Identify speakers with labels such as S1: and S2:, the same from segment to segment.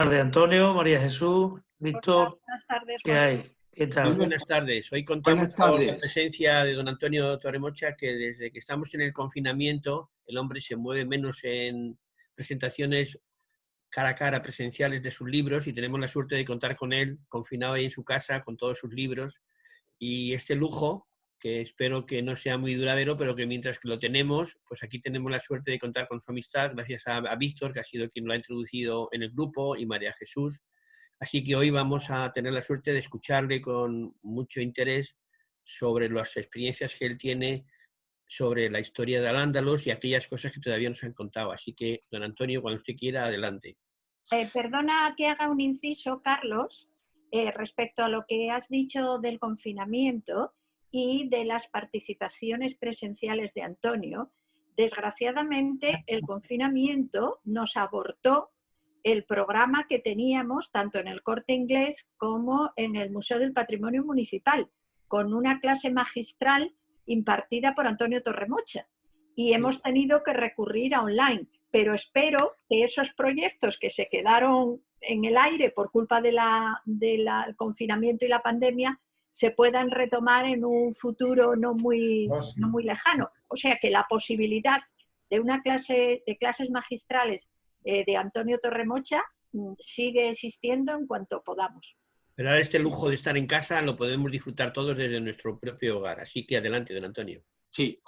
S1: Tardes, Antonio, María Jesús,
S2: Hola,
S1: Víctor,
S2: buenas tardes,
S1: ¿qué
S2: Juan.
S1: hay? ¿Qué
S3: Muy
S1: tal?
S3: buenas tardes. Hoy contamos
S4: Buenas
S3: con la
S4: tardes.
S3: presencia de don Antonio Torremocha, que desde que estamos en el confinamiento, el hombre se mueve menos en presentaciones cara a cara presenciales de sus libros, y tenemos la suerte de contar con él, confinado ahí en su casa, con todos sus libros. Y este lujo, que espero que no sea muy duradero, pero que mientras que lo tenemos, pues aquí tenemos la suerte de contar con su amistad, gracias a Víctor, que ha sido quien lo ha introducido en el grupo, y María Jesús. Así que hoy vamos a tener la suerte de escucharle con mucho interés sobre las experiencias que él tiene sobre la historia de Al-Ándalus y aquellas cosas que todavía nos han contado. Así que, don Antonio, cuando usted quiera, adelante.
S2: Perdona que haga un inciso, Carlos, respecto a lo que has dicho del confinamiento y de las participaciones presenciales de Antonio. Desgraciadamente, el confinamiento nos abortó el programa que teníamos tanto en el Corte Inglés como en el Museo del Patrimonio Municipal, con una clase magistral impartida por Antonio Torremocha. Y hemos tenido que recurrir a online. Pero espero que esos proyectos que se quedaron en el aire por culpa del confinamiento y la pandemia se puedan retomar en un futuro no muy lejano. O sea que la posibilidad de una clase, de clases magistrales de Antonio Torremocha sigue existiendo en cuanto podamos.
S3: Pero ahora este lujo de estar en casa lo podemos disfrutar todos desde nuestro propio hogar. Así que adelante, don Antonio.
S4: Sí,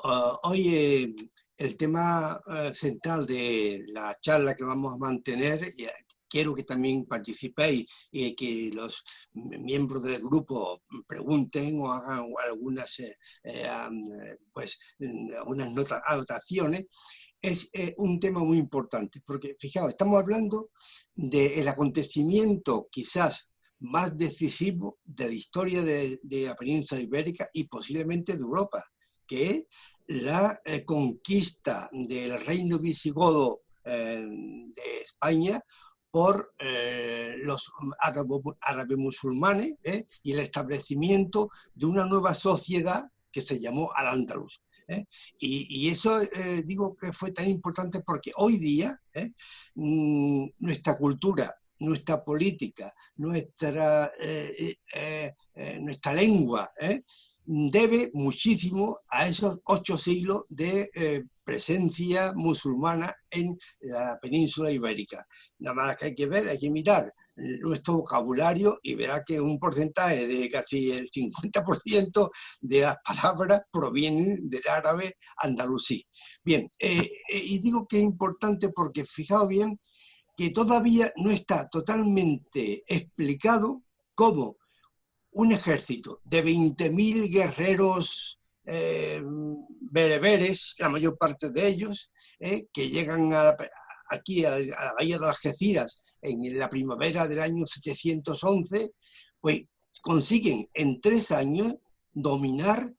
S4: hoy el tema central de la charla que vamos a mantener, quiero que también participéis y que los miembros del grupo pregunten o hagan algunas, algunas anotaciones. Es un tema muy importante, porque fijaos, estamos hablando del acontecimiento quizás más decisivo de la historia de la península ibérica y posiblemente de Europa, que es la conquista del reino visigodo de España por los árabes musulmanes y el establecimiento de una nueva sociedad que se llamó Al-Ándalus. Y eso digo que fue tan importante porque hoy día nuestra cultura, nuestra política, nuestra lengua, debe muchísimo a esos 8 siglos de presencia musulmana en la península ibérica. Nada más que hay que ver, hay que mirar nuestro vocabulario y verá que un porcentaje de casi el 50% de las palabras provienen del árabe andalusí. Bien, y digo que es importante porque fijaos bien que todavía no está totalmente explicado cómo un ejército de 20.000 guerreros bereberes, la mayor parte de ellos, que llegan aquí a la bahía de Algeciras en la primavera del año 711, pues consiguen en 3 años dominar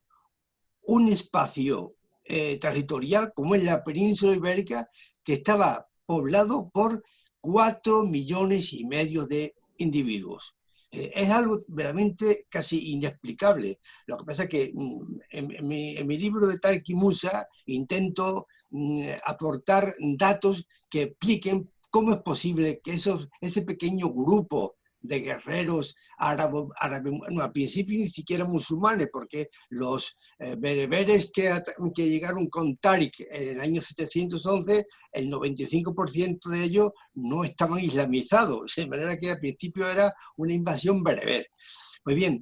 S4: un espacio territorial como es la península ibérica, que estaba poblado por 4,5 millones de individuos. Es algo realmente casi inexplicable. Lo que pasa es que en mi libro de Tarki Musa intento aportar datos que expliquen cómo es posible que ese pequeño grupo de guerreros árabes, bueno, al principio ni siquiera musulmanes, porque los bereberes que llegaron con Tariq en el año 711, el 95% de ellos no estaban islamizados, de manera que al principio era una invasión bereber. Pues bien,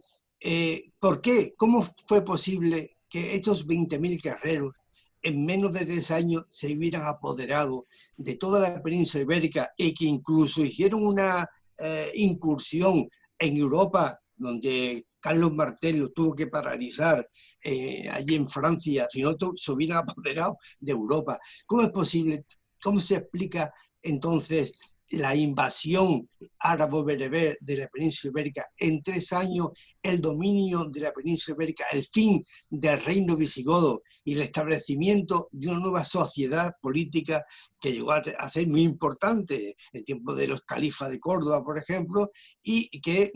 S4: ¿por qué? ¿Cómo fue posible que estos 20.000 guerreros en menos de 3 años se hubieran apoderado de toda la península ibérica y que incluso hicieron una incursión en Europa, donde Carlos Martello tuvo que paralizar allí en Francia, si no se hubieran apoderado de Europa? ¿Cómo es posible? ¿Cómo se explica entonces la invasión árabe-bereber de la península ibérica en 3 años, el dominio de la península ibérica, el fin del reino visigodo y el establecimiento de una nueva sociedad política que llegó a ser muy importante en tiempo de los califas de Córdoba, por ejemplo, y que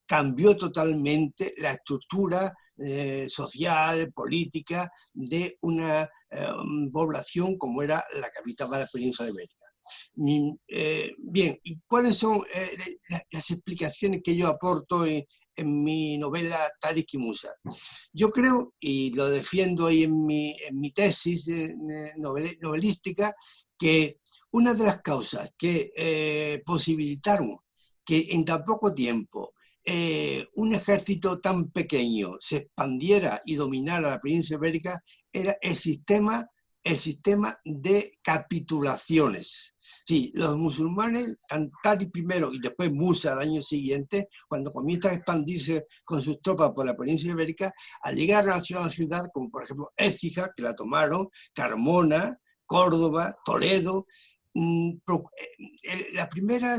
S4: cambió totalmente la estructura social, política de una población como era la capital de la península ibérica? Bien, ¿y cuáles son las explicaciones que yo aporto en mi novela Tariq y Musa? Yo creo, y lo defiendo ahí en mi tesis novelística, que una de las causas que posibilitaron que en tan poco tiempo un ejército tan pequeño se expandiera y dominara la península ibérica era el sistema de capitulaciones. Sí, los musulmanes, Tariq primero y después Musa al año siguiente, cuando comienzan a expandirse con sus tropas por la península ibérica, al llegar a una ciudad como por ejemplo Écija, que la tomaron, Carmona, Córdoba, Toledo, la primera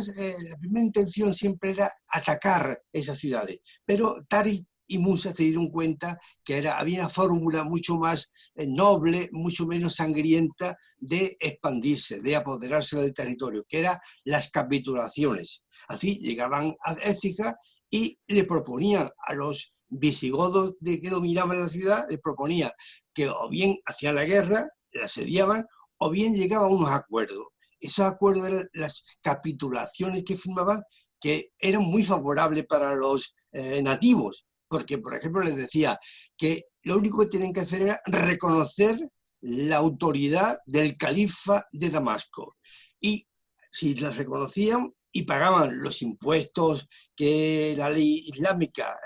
S4: intención siempre era atacar esas ciudades, pero Tariq y Musa se dieron cuenta que había una fórmula mucho más noble, mucho menos sangrienta de expandirse, de apoderarse del territorio, que eran las capitulaciones. Así llegaban a Écija y le proponían a los visigodos que dominaban la ciudad, les proponía que o bien hacían la guerra, la asediaban, o bien llegaban a unos acuerdos. Esos acuerdos eran las capitulaciones que firmaban, que eran muy favorables para los nativos, porque, por ejemplo, les decía que lo único que tienen que hacer era reconocer la autoridad del califa de Damasco. Y si la reconocían y pagaban los impuestos que la ley islámica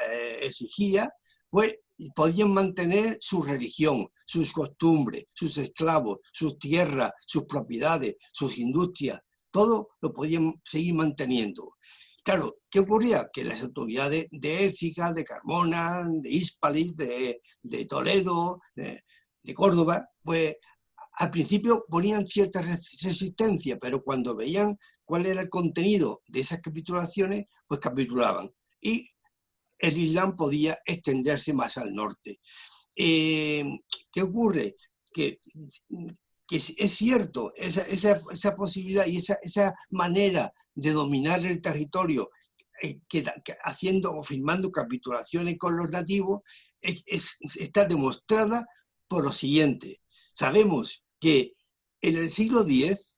S4: exigía, pues podían mantener su religión, sus costumbres, sus esclavos, sus tierras, sus propiedades, sus industrias, todo lo podían seguir manteniendo. Claro, ¿qué ocurría? Que las autoridades de Écija, de Carmona, de Hispalis, de Toledo, de Córdoba, pues al principio ponían cierta resistencia, pero cuando veían cuál era el contenido de esas capitulaciones, pues capitulaban. Y el Islam podía extenderse más al norte. ¿Qué ocurre? Que es cierto, esa posibilidad y esa manera de dominar el territorio, haciendo o firmando capitulaciones con los nativos, está demostrada por lo siguiente. Sabemos que en el siglo X,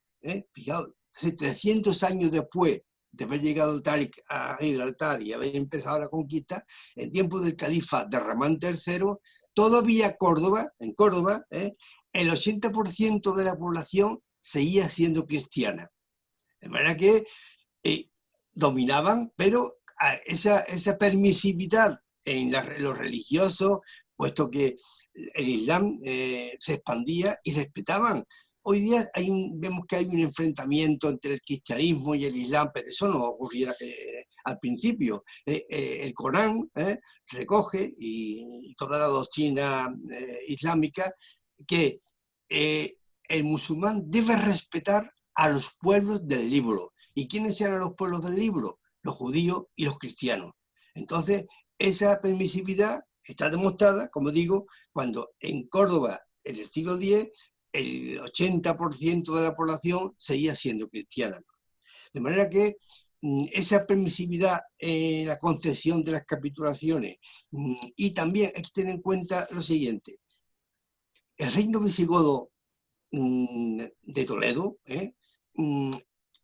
S4: fijaos, 300 años después de haber llegado Tariq a Gibraltar y haber empezado la conquista, en tiempos del califa de Ramán III, todavía en Córdoba, el 80% de la población seguía siendo cristiana. De manera que dominaban, pero esa permisividad en los religiosos, puesto que el Islam se expandía y respetaban. Hoy día vemos que hay un enfrentamiento entre el cristianismo y el Islam, pero eso no ocurriera al principio. El Corán recoge, y toda la doctrina islámica, que el musulmán debe respetar a los pueblos del libro. ¿Y quiénes eran los pueblos del libro? Los judíos y los cristianos. Entonces, esa permisividad está demostrada, como digo, cuando en Córdoba, en el siglo X, el 80% de la población seguía siendo cristiana. De manera que esa permisividad en la concesión de las capitulaciones, y también hay que tener en cuenta lo siguiente: el reino visigodo de Toledo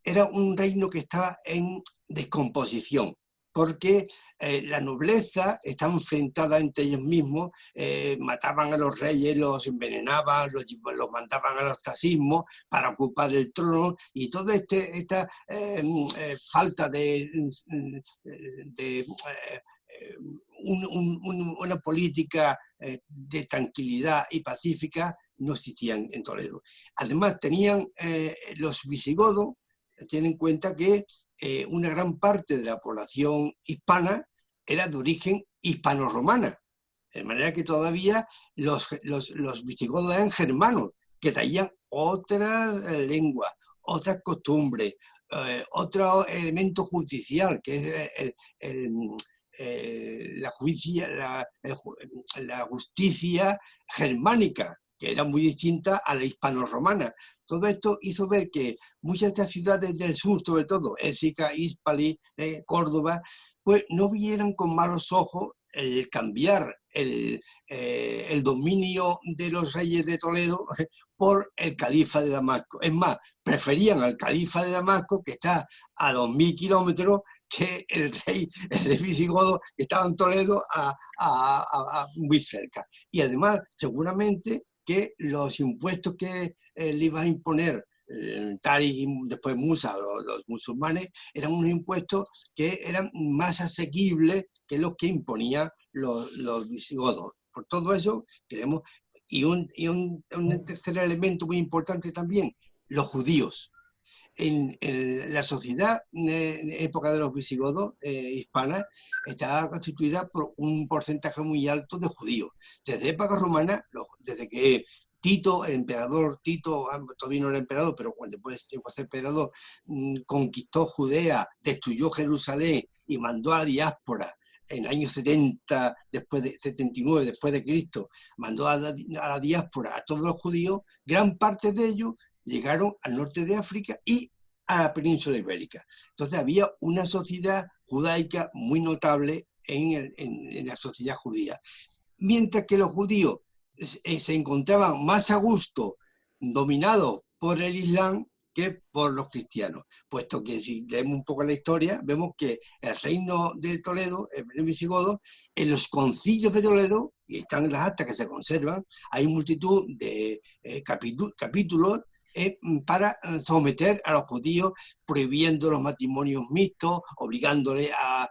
S4: era un reino que estaba en descomposición, porque la nobleza estaba enfrentada entre ellos mismos, mataban a los reyes, los envenenaban, los mandaban al ostracismo para ocupar el trono, y toda esta falta de una política de tranquilidad y pacífica no existían en Toledo. Además, tenían los visigodos, tienen en cuenta que una gran parte de la población hispana era de origen hispano-romana, de manera que todavía los visigodos eran germanos, que traían otras lenguas, otras costumbres, otro elemento judicial, que es la justicia germánica, que era muy distinta a la hispano-romana. Todo esto hizo ver que muchas de estas ciudades del sur, sobre todo Écija, Hispalis, Córdoba, pues no vieran con malos ojos el cambiar el dominio de los reyes de Toledo por el califa de Damasco. Es más, preferían al califa de Damasco, que está a 2000 kilómetros, que el rey visigodo que estaba en Toledo muy cerca. Y además, seguramente que los impuestos que le iban a imponer Tariq y después Musa, los musulmanes, eran unos impuestos que eran más asequibles que los que imponían los visigodos. Por todo eso, queremos. Y un tercer elemento muy importante también, los judíos. En la sociedad en época de los visigodos hispana estaba constituida por un porcentaje muy alto de judíos. Desde época romana, desde que Tito, el emperador Tito, todavía no era emperador, pero después de ser emperador, conquistó Judea, destruyó Jerusalén y mandó a la diáspora en el año 70, 79 después de Cristo, mandó a la diáspora a todos los judíos, gran parte de ellos llegaron al norte de África y a la península ibérica. Entonces había una sociedad judaica muy notable en la sociedad judía. Mientras que los judíos se encontraban más a gusto dominados por el Islam que por los cristianos, puesto que si leemos un poco la historia, vemos que el reino de Toledo, el visigodo, en los concilios de Toledo, y están en las actas que se conservan, hay multitud de capítulos para someter a los judíos, prohibiendo los matrimonios mixtos, obligándoles a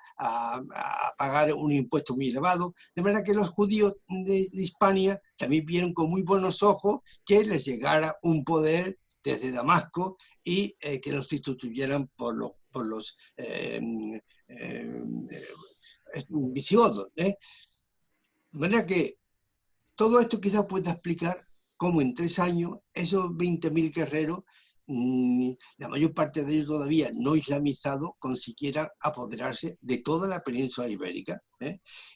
S4: pagar un impuesto muy elevado, de manera que los judíos de Hispania también vieron con muy buenos ojos que les llegara un poder desde Damasco y que los sustituyeran por los visigodos. De manera que todo esto quizás pueda explicar cómo en 3 años esos 20.000 guerreros, la mayor parte de ellos todavía no islamizados, consiguieran apoderarse de toda la península ibérica.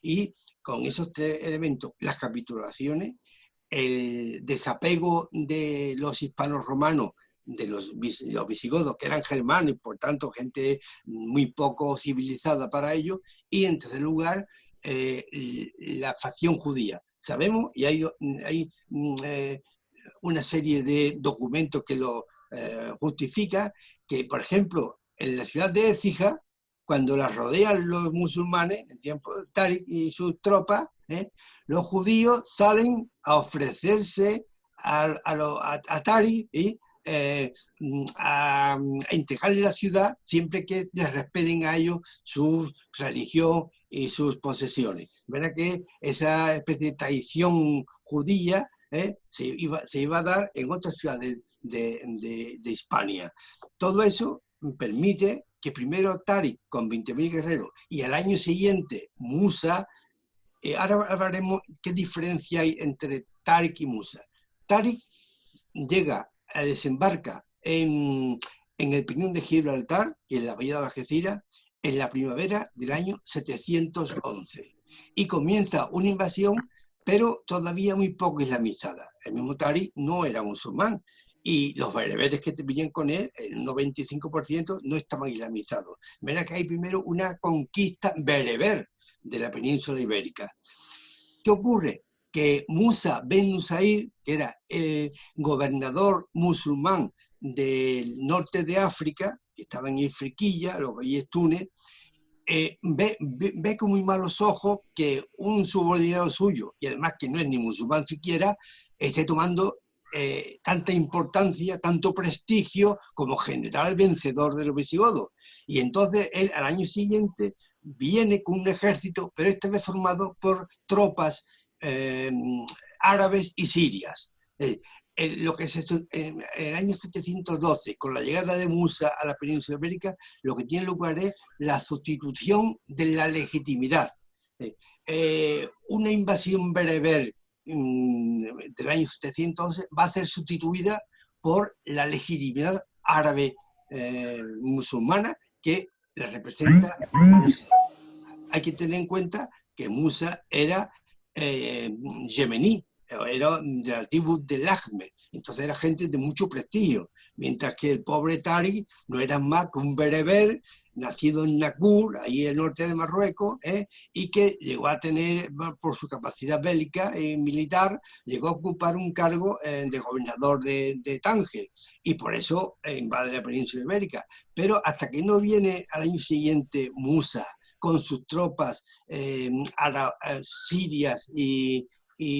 S4: Y con esos 3 elementos, las capitulaciones, el desapego de los hispanos romanos, de los visigodos, que eran germanos y por tanto gente muy poco civilizada para ellos, y en tercer lugar, la facción judía. Sabemos, y hay una serie de documentos que lo justifican, que por ejemplo en la ciudad de Écija, cuando la rodean los musulmanes, en tiempo de Tariq y sus tropas, los judíos salen a ofrecerse a Tariq y a entregarle la ciudad siempre que les respeten a ellos su religión y sus posesiones. ¿Verdad que esa especie de traición judía se iba a dar en otras ciudades de Hispania? Todo eso permite que primero Tariq con 20.000 guerreros y al año siguiente Musa. Ahora hablaremos qué diferencia hay entre Tariq y Musa. Tariq desembarca en el peñón de Gibraltar y en la bahía de Algeciras en la primavera del año 711 y comienza una invasión, pero todavía muy poco islamizada. El mismo Tariq no era musulmán y los bereberes que vivían con él, el 95% no estaban islamizados. Mira que hay primero una conquista bereber de la península ibérica. ¿Qué ocurre? Que Musa ben Nusair, que era el gobernador musulmán del norte de África, que estaba en Ifriquilla, lo que hoy es Túnez, ve con muy malos ojos que un subordinado suyo, y además que no es ni musulmán siquiera, esté tomando tanta importancia, tanto prestigio como general vencedor de los visigodos. Y entonces él al año siguiente viene con un ejército, pero esta vez formado por tropas árabes y sirias. Lo que en el año 712, con la llegada de Musa a la península ibérica, lo que tiene lugar es la sustitución de la legitimidad. Una invasión bereber del año 711 va a ser sustituida por la legitimidad árabe musulmana que la representa. Hay que tener en cuenta que Musa era yemení, era de la tribu de Lajme, entonces era gente de mucho prestigio, mientras que el pobre Tariq no era más que un bereber nacido en Nakur, ahí en el norte de Marruecos, y que llegó a tener, por su capacidad bélica y militar, llegó a ocupar un cargo de gobernador de Tánger, y por eso invade la península ibérica. Pero hasta que no viene al año siguiente Musa con sus tropas sirias y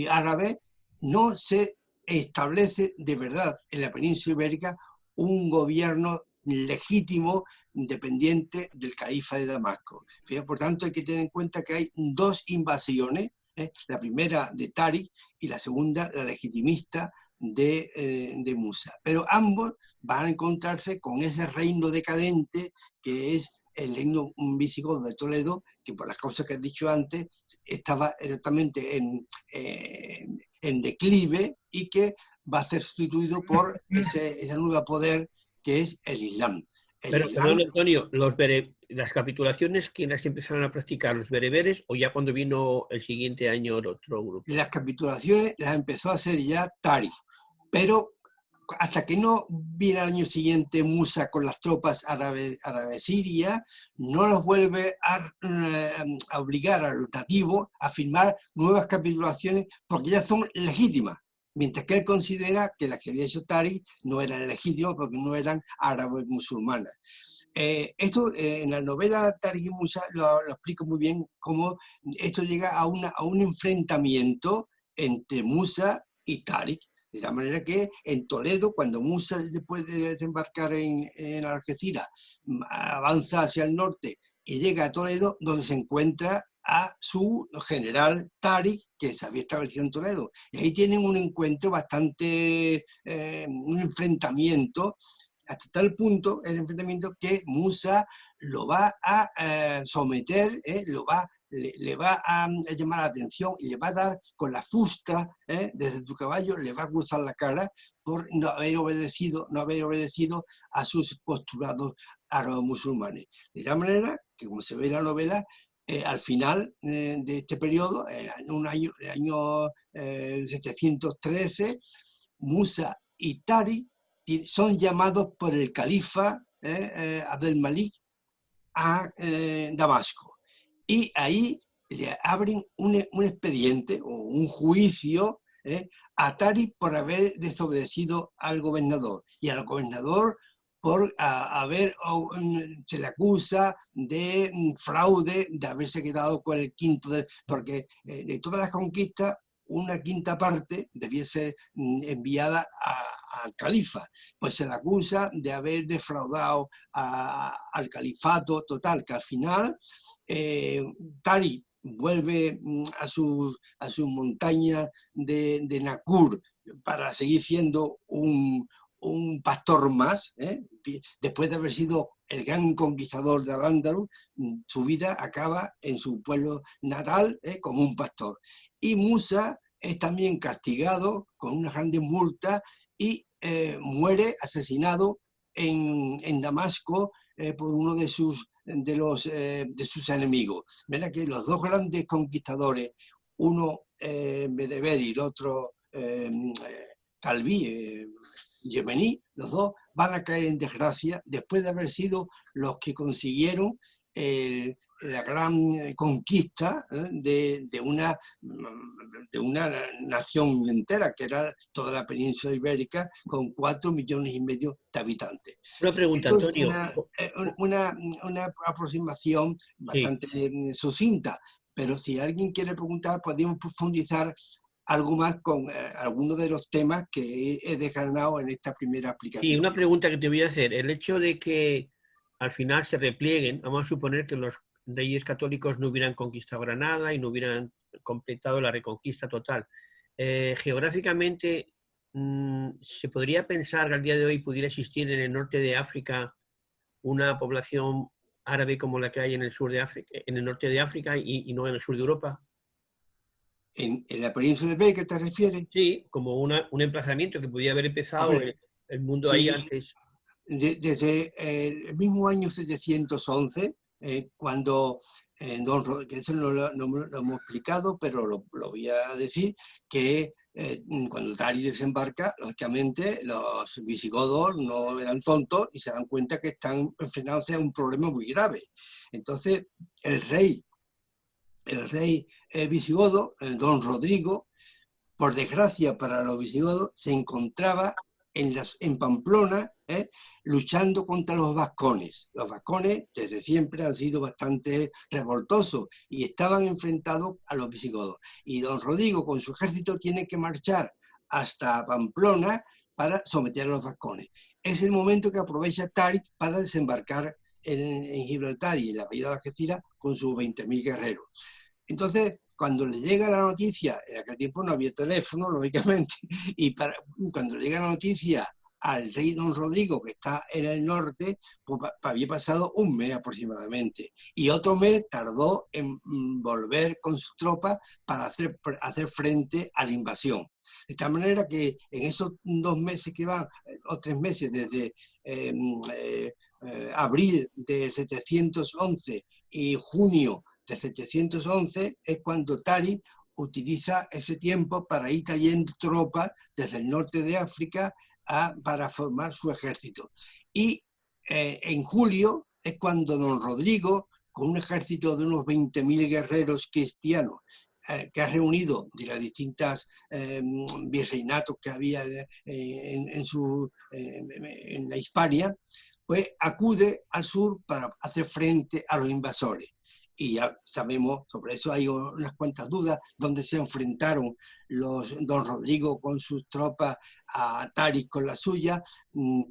S4: árabes, no se establece de verdad en la península ibérica un gobierno legítimo dependiente del califa de Damasco. Por tanto, hay que tener en cuenta que hay dos invasiones, la primera de Tariq y la segunda, la legitimista de Musa. Pero ambos van a encontrarse con ese reino decadente que es el reino visigodo de Toledo, que por las cosas que he dicho antes, estaba exactamente en declive y que va a ser sustituido por ese nuevo poder que es el Islam.
S3: Pero, perdón, Antonio, las capitulaciones, ¿quiénes empezaron a practicar? ¿Los bereberes o ya cuando vino el siguiente año el otro grupo?
S4: Las capitulaciones las empezó a hacer ya Tariq, pero hasta que no viene al año siguiente Musa con las tropas árabes sirias, no los vuelve a obligar a los nativos a firmar nuevas capitulaciones porque ya son legítimas, mientras que él considera que las que había hecho Tariq no eran legítimas porque no eran árabes musulmanas. Esto en la novela Tariq y Musa lo explico muy bien, cómo esto llega a un enfrentamiento entre Musa y Tariq. De la manera que en Toledo, cuando Musa, después de desembarcar en Algeciras, avanza hacia el norte y llega a Toledo, donde se encuentra a su general Tariq, que se había establecido en Toledo. Y ahí tienen un encuentro bastante, un enfrentamiento, hasta tal punto, el enfrentamiento que Musa lo va a someter, le va a llamar la atención y le va a dar con la fusta desde su caballo, le va a cruzar la cara por no haber obedecido a sus postulados árabo-musulmanes. De tal manera que, como se ve en la novela, al final de este periodo, en el año 713, Musa y Tariq son llamados por el califa Abdelmalik a Damasco. Y ahí le abren un expediente o un juicio a Tariq por haber desobedecido al gobernador. Y al gobernador por se le acusa de fraude, de haberse quedado con el quinto, porque de todas las conquistas, una quinta parte debiese enviada al califa. Pues se le acusa de haber defraudado al califato total, que al final Tariq vuelve a sus montañas de Nakur para seguir siendo un pastor más, después de haber sido el gran conquistador de Al-Ándalus, su vida acaba en su pueblo natal como un pastor. Y Musa es también castigado con una grande multa y muere asesinado en Damasco por uno de sus enemigos. ¿Verdad? Que los dos grandes conquistadores, uno bereber y el otro calví, yemení, los dos van a caer en desgracia después de haber sido los que consiguieron la gran conquista de una nación entera, que era toda la península ibérica, con 4,5 millones de habitantes.
S3: Una pregunta,
S4: esto
S3: Antonio.
S4: Es una aproximación bastante sucinta, pero si alguien quiere preguntar, podemos profundizar algo más con algunos de los temas que he desgranado en esta primera aplicación.
S3: Sí, una pregunta que te voy a hacer. El hecho de que al final se replieguen, vamos a suponer que los reyes católicos no hubieran conquistado Granada y no hubieran completado la reconquista total. Geográficamente, ¿se podría pensar que al día de hoy pudiera existir en el norte de África una población árabe como la que hay en el sur de África, en el norte de África y no en el sur de Europa?
S4: ¿En la península ibérica te refieres?
S3: Sí, como un emplazamiento que podía haber empezado el mundo ahí antes.
S4: Desde el mismo año 711, cuando, que eso no lo hemos explicado, pero lo voy a decir, que cuando Tari desembarca, lógicamente los visigodos no eran tontos y se dan cuenta que están enfrentándose a un problema muy grave. Entonces el rey visigodo, el don Rodrigo, por desgracia para los visigodos, se encontraba en Pamplona, luchando contra los vascones. Los vascones desde siempre han sido bastante revoltosos y estaban enfrentados a los visigodos. Y don Rodrigo con su ejército tiene que marchar hasta Pamplona para someter a los vascones. Es el momento que aprovecha Táric para desembarcar en Gibraltar y en la bahía de Algeciras con sus 20.000 guerreros. Entonces, cuando le llega la noticia, en aquel tiempo no había teléfono, lógicamente, y cuando le llega la noticia al rey don Rodrigo, que está en el norte, pues había pasado un mes aproximadamente. Y otro mes tardó en volver con sus tropas para hacer frente a la invasión. De tal manera que en esos 2 meses que van, o 3 meses, desde abril de 711 y junio de 711, es cuando Tari utiliza ese tiempo para ir trayendo tropas desde el norte de África para formar su ejército. Y en julio es cuando don Rodrigo, con un ejército de unos 20.000 guerreros cristianos, que ha reunido de las distintas virreinatos que había en la Hispania, pues acude al sur para hacer frente a los invasores. Y ya sabemos, sobre eso hay unas cuantas dudas, donde se enfrentaron don Rodrigo con sus tropas a Táric con la suya.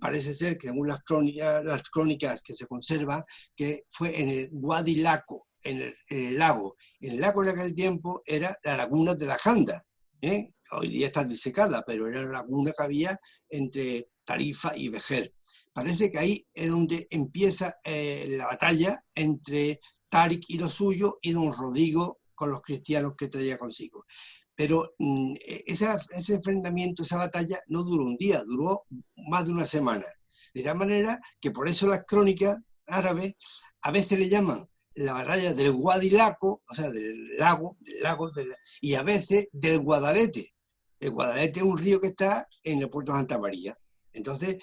S4: Parece ser que según las crónicas que se conservan, que fue en el Guadilaco, en el lago. El lago en aquel tiempo era la laguna de la Janda. Hoy día está disecada, pero era la laguna que había entre Tarifa y Vejer. Parece que ahí es donde empieza la batalla entre Táric y lo suyo y don Rodrigo con los cristianos que traía consigo. Pero ese enfrentamiento, esa batalla no duró un día, duró más de una semana. De tal manera que por eso las crónicas árabes a veces le llaman la batalla del Guadilaco, o sea, del lago, y a veces del Guadalete. El Guadalete es un río que está en el puerto de Santa María. Entonces,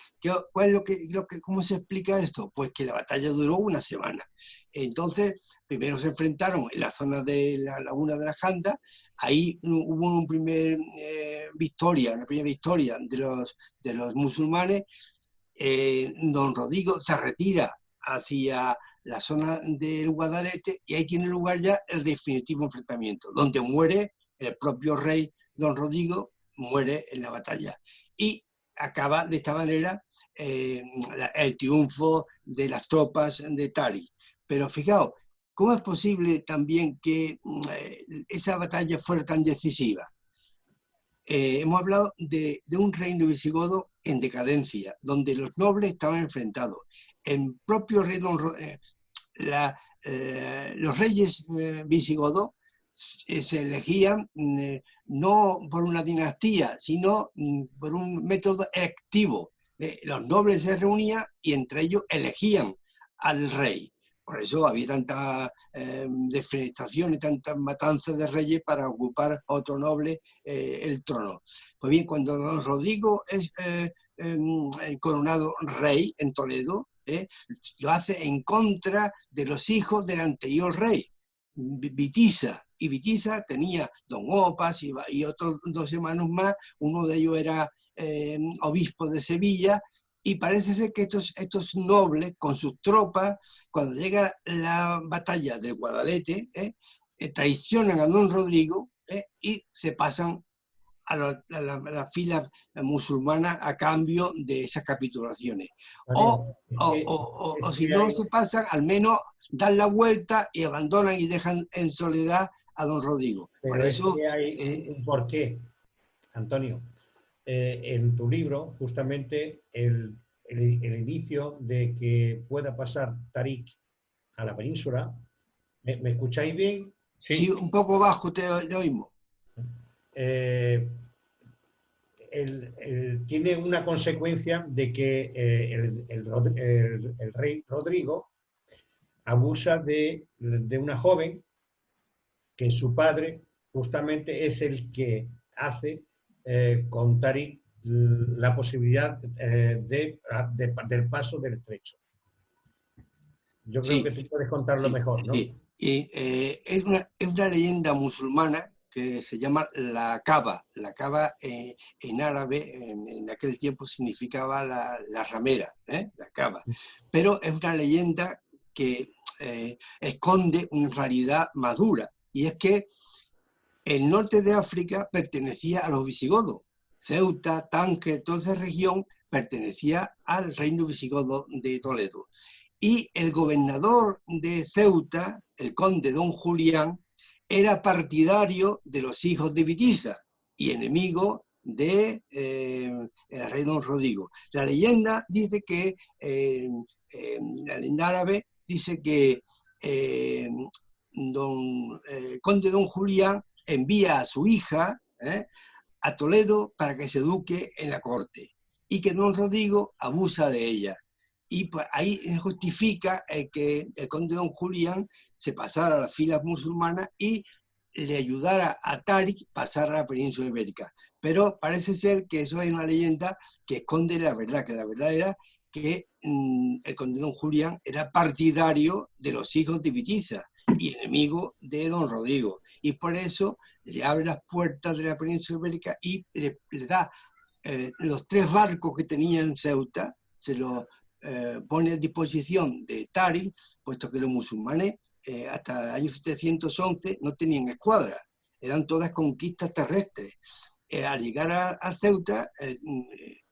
S4: ¿cómo se explica esto? Pues que la batalla duró una semana. Entonces, primero se enfrentaron en la zona de la laguna de la Janda. Ahí hubo una primera victoria de los musulmanes. Don Rodrigo se retira hacia la zona del Guadalete y ahí tiene lugar ya el definitivo enfrentamiento, donde muere el propio rey don Rodrigo, muere en la batalla. Y acaba de esta manera el triunfo de las tropas de Tari. Pero fijaos, ¿cómo es posible también que esa batalla fuera tan decisiva? Hemos hablado de un reino visigodo en decadencia, donde los nobles estaban enfrentados. El propio rey los reyes visigodos se elegían no por una dinastía, sino por un método electivo. Los nobles se reunían y entre ellos elegían al rey. Por eso había tanta defenestración y tantas matanzas de reyes para ocupar a otro noble el trono. Pues bien, cuando don Rodrigo es coronado rey en Toledo, lo hace en contra de los hijos del anterior rey, Witiza. Y Witiza tenía don Opas y otros 2 hermanos más. Uno de ellos era obispo de Sevilla. Y parece ser que estos nobles, con sus tropas, cuando llega la batalla del Guadalete, traicionan a don Rodrigo y se pasan a la fila musulmana a cambio de esas capitulaciones. O si no se pasan, al menos dan la vuelta y abandonan y dejan en soledad a don Rodrigo.
S5: Pero
S4: por eso,
S5: hay un porqué, Antonio. En tu libro, justamente, el inicio de que pueda pasar Táric a la península, ¿me escucháis bien?
S4: Sí, un poco bajo te oímos.
S5: Tiene una consecuencia de que el rey Rodrigo abusa de una joven que su padre justamente es el que hace con Táriq la posibilidad del paso del estrecho. Yo creo
S4: Sí,
S5: que tú puedes contarlo
S4: sí,
S5: mejor, ¿no?
S4: sí. Y es una leyenda musulmana que se llama la Kaaba. La Kaaba en árabe en aquel tiempo significaba la ramera, la Kaaba. Pero es una leyenda que esconde una realidad madura. Y es que el norte de África pertenecía a los visigodos. Ceuta, Tánger, toda esa región pertenecía al reino visigodo de Toledo. Y el gobernador de Ceuta, el conde don Julián, era partidario de los hijos de Vitiza y enemigo de el rey don Rodrigo. La leyenda dice que, la leyenda árabe dice que conde don Julián envía a su hija a Toledo para que se eduque en la corte y que don Rodrigo abusa de ella. Y pues ahí justifica que el conde don Julián se pasara a las filas musulmanas y le ayudara a Táriq a pasar a la península ibérica. Pero parece ser que eso es una leyenda que esconde la verdad, que la verdad era que el conde don Julián era partidario de los hijos de Vitiza y enemigo de don Rodrigo. Y por eso le abre las puertas de la península ibérica y le da los 3 barcos que tenía en Ceuta, se los pone a disposición de Táriq, puesto que los musulmanes hasta el año 711 no tenían escuadras, eran todas conquistas terrestres. Al llegar a Ceuta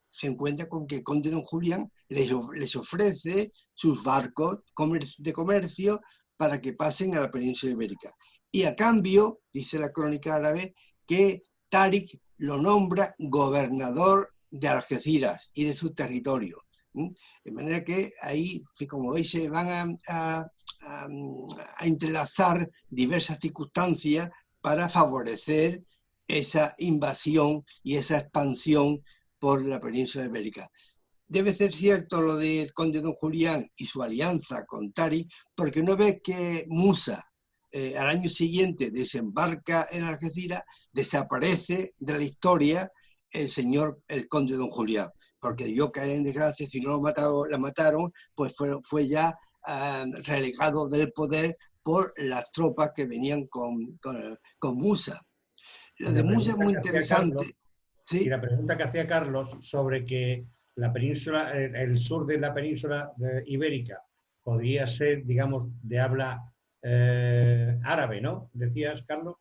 S4: se encuentra con que el conde don Julián les ofrece sus barcos de comercio para que pasen a la península ibérica. Y a cambio, dice la crónica árabe, que Táriq lo nombra gobernador de Algeciras y de su territorio. De manera que ahí, como veis, se van a entrelazar diversas circunstancias para favorecer esa invasión y esa expansión por la península ibérica. Debe ser cierto lo del conde don Julián y su alianza con Táriq, porque no ves que Musa al año siguiente desembarca en Algeciras, desaparece de la historia el conde don Julián, porque debió caer en desgracia. Si no la mataron, pues fue ya relegado del poder por las tropas que venían con Musa. Lo de Musa es muy interesante.
S5: Carlos,
S4: ¿sí?
S5: Y la pregunta que hacía Carlos sobre que la península, el sur de la península ibérica podría ser, digamos, de habla árabe, ¿no? ¿Decías, Carlos?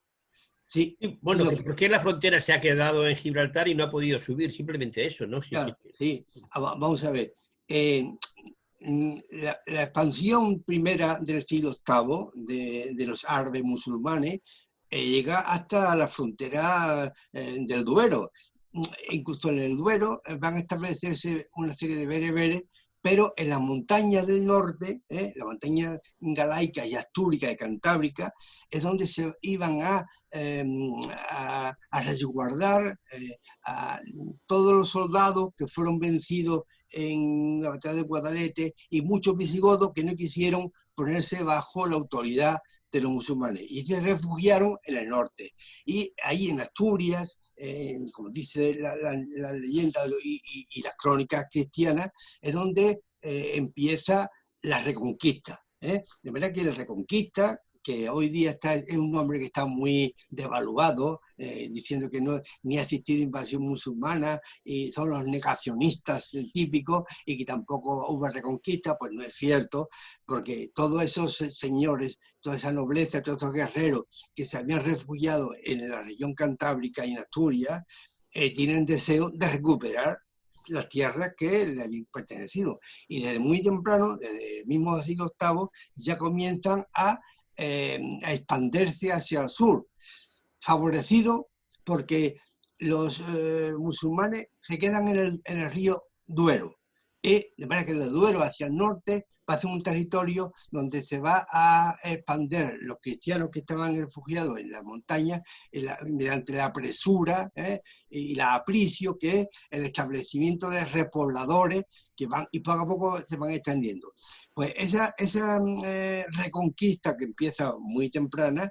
S4: Sí.
S3: Bueno, ¿por qué la frontera se ha quedado en Gibraltar y no ha podido subir? Simplemente eso, ¿no?
S4: Claro, sí. Vamos a ver. La expansión primera del siglo VIII de los árabes musulmanes llega hasta la frontera del Duero. Incluso en el Duero van a establecerse una serie de bereberes, pero en las montañas del norte, la montaña galaica y astúrica y cantábrica, es donde se iban a resguardar a todos los soldados que fueron vencidos en la batalla de Guadalete y muchos visigodos que no quisieron ponerse bajo la autoridad de los musulmanes y se refugiaron en el norte. Y ahí en Asturias, como dice la leyenda y las crónicas cristianas, es donde empieza la Reconquista. De manera que la Reconquista, que hoy día es un nombre que está muy devaluado, diciendo que no, ni ha existido invasión musulmana y son los negacionistas típicos y que tampoco hubo reconquista, pues no es cierto, porque todos esos señores, toda esa nobleza, todos esos guerreros que se habían refugiado en la región cantábrica y en Asturias, tienen deseo de recuperar las tierras que le habían pertenecido. Y desde muy temprano, desde el mismo siglo VIII, ya comienzan a expandirse hacia el sur, favorecido porque los musulmanes se quedan en el río Duero, y de manera que del Duero hacia el norte va a ser un territorio donde se va a expandir los cristianos que estaban refugiados en las montañas mediante la presura y la apricio, que es el establecimiento de repobladores que van y poco a poco se van extendiendo. Pues esa reconquista que empieza muy temprana,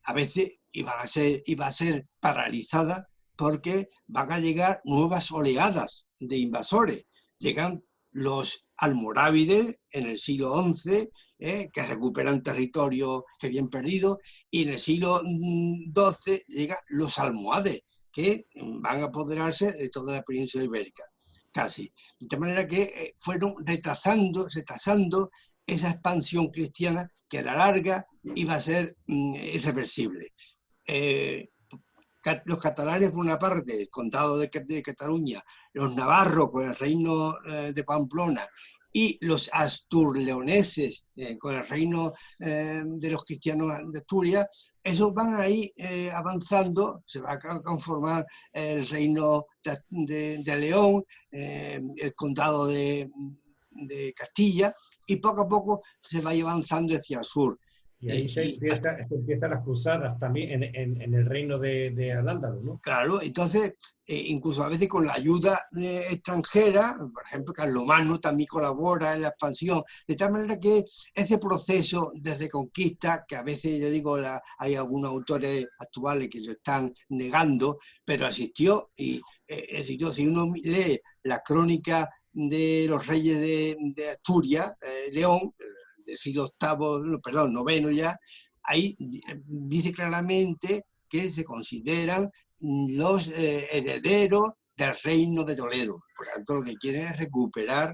S4: a veces iba a ser paralizada porque van a llegar nuevas oleadas de invasores. Llegan los almorávides en el siglo XI, que recuperan territorios que habían perdido, y en el siglo XII llegan los almohades, que van a apoderarse de toda la península ibérica, casi. De tal manera que fueron retrasando esa expansión cristiana que a la larga iba a ser irreversible. Los catalanes por una parte, el condado de Cataluña, los navarros con el reino de Pamplona y los asturleoneses con el reino de los cristianos de Asturias, esos van a ir avanzando, se va a conformar el reino de León, el condado de Castilla, y poco a poco se va avanzando hacia el sur.
S5: Y ahí se empiezan las cruzadas también en el reino de Al-Ándalus, ¿no?
S4: Claro, entonces, incluso a veces con la ayuda extranjera, por ejemplo, Carlomagno también colabora en la expansión, de tal manera que ese proceso de reconquista, que a veces, ya digo, hay algunos autores actuales que lo están negando, pero existió, y existió. Si uno lee la crónica de los reyes de Asturias, León, del siglo VIII, perdón, IX ya, ahí dice claramente que se consideran los herederos del reino de Toledo. Por lo tanto, lo que quieren es recuperar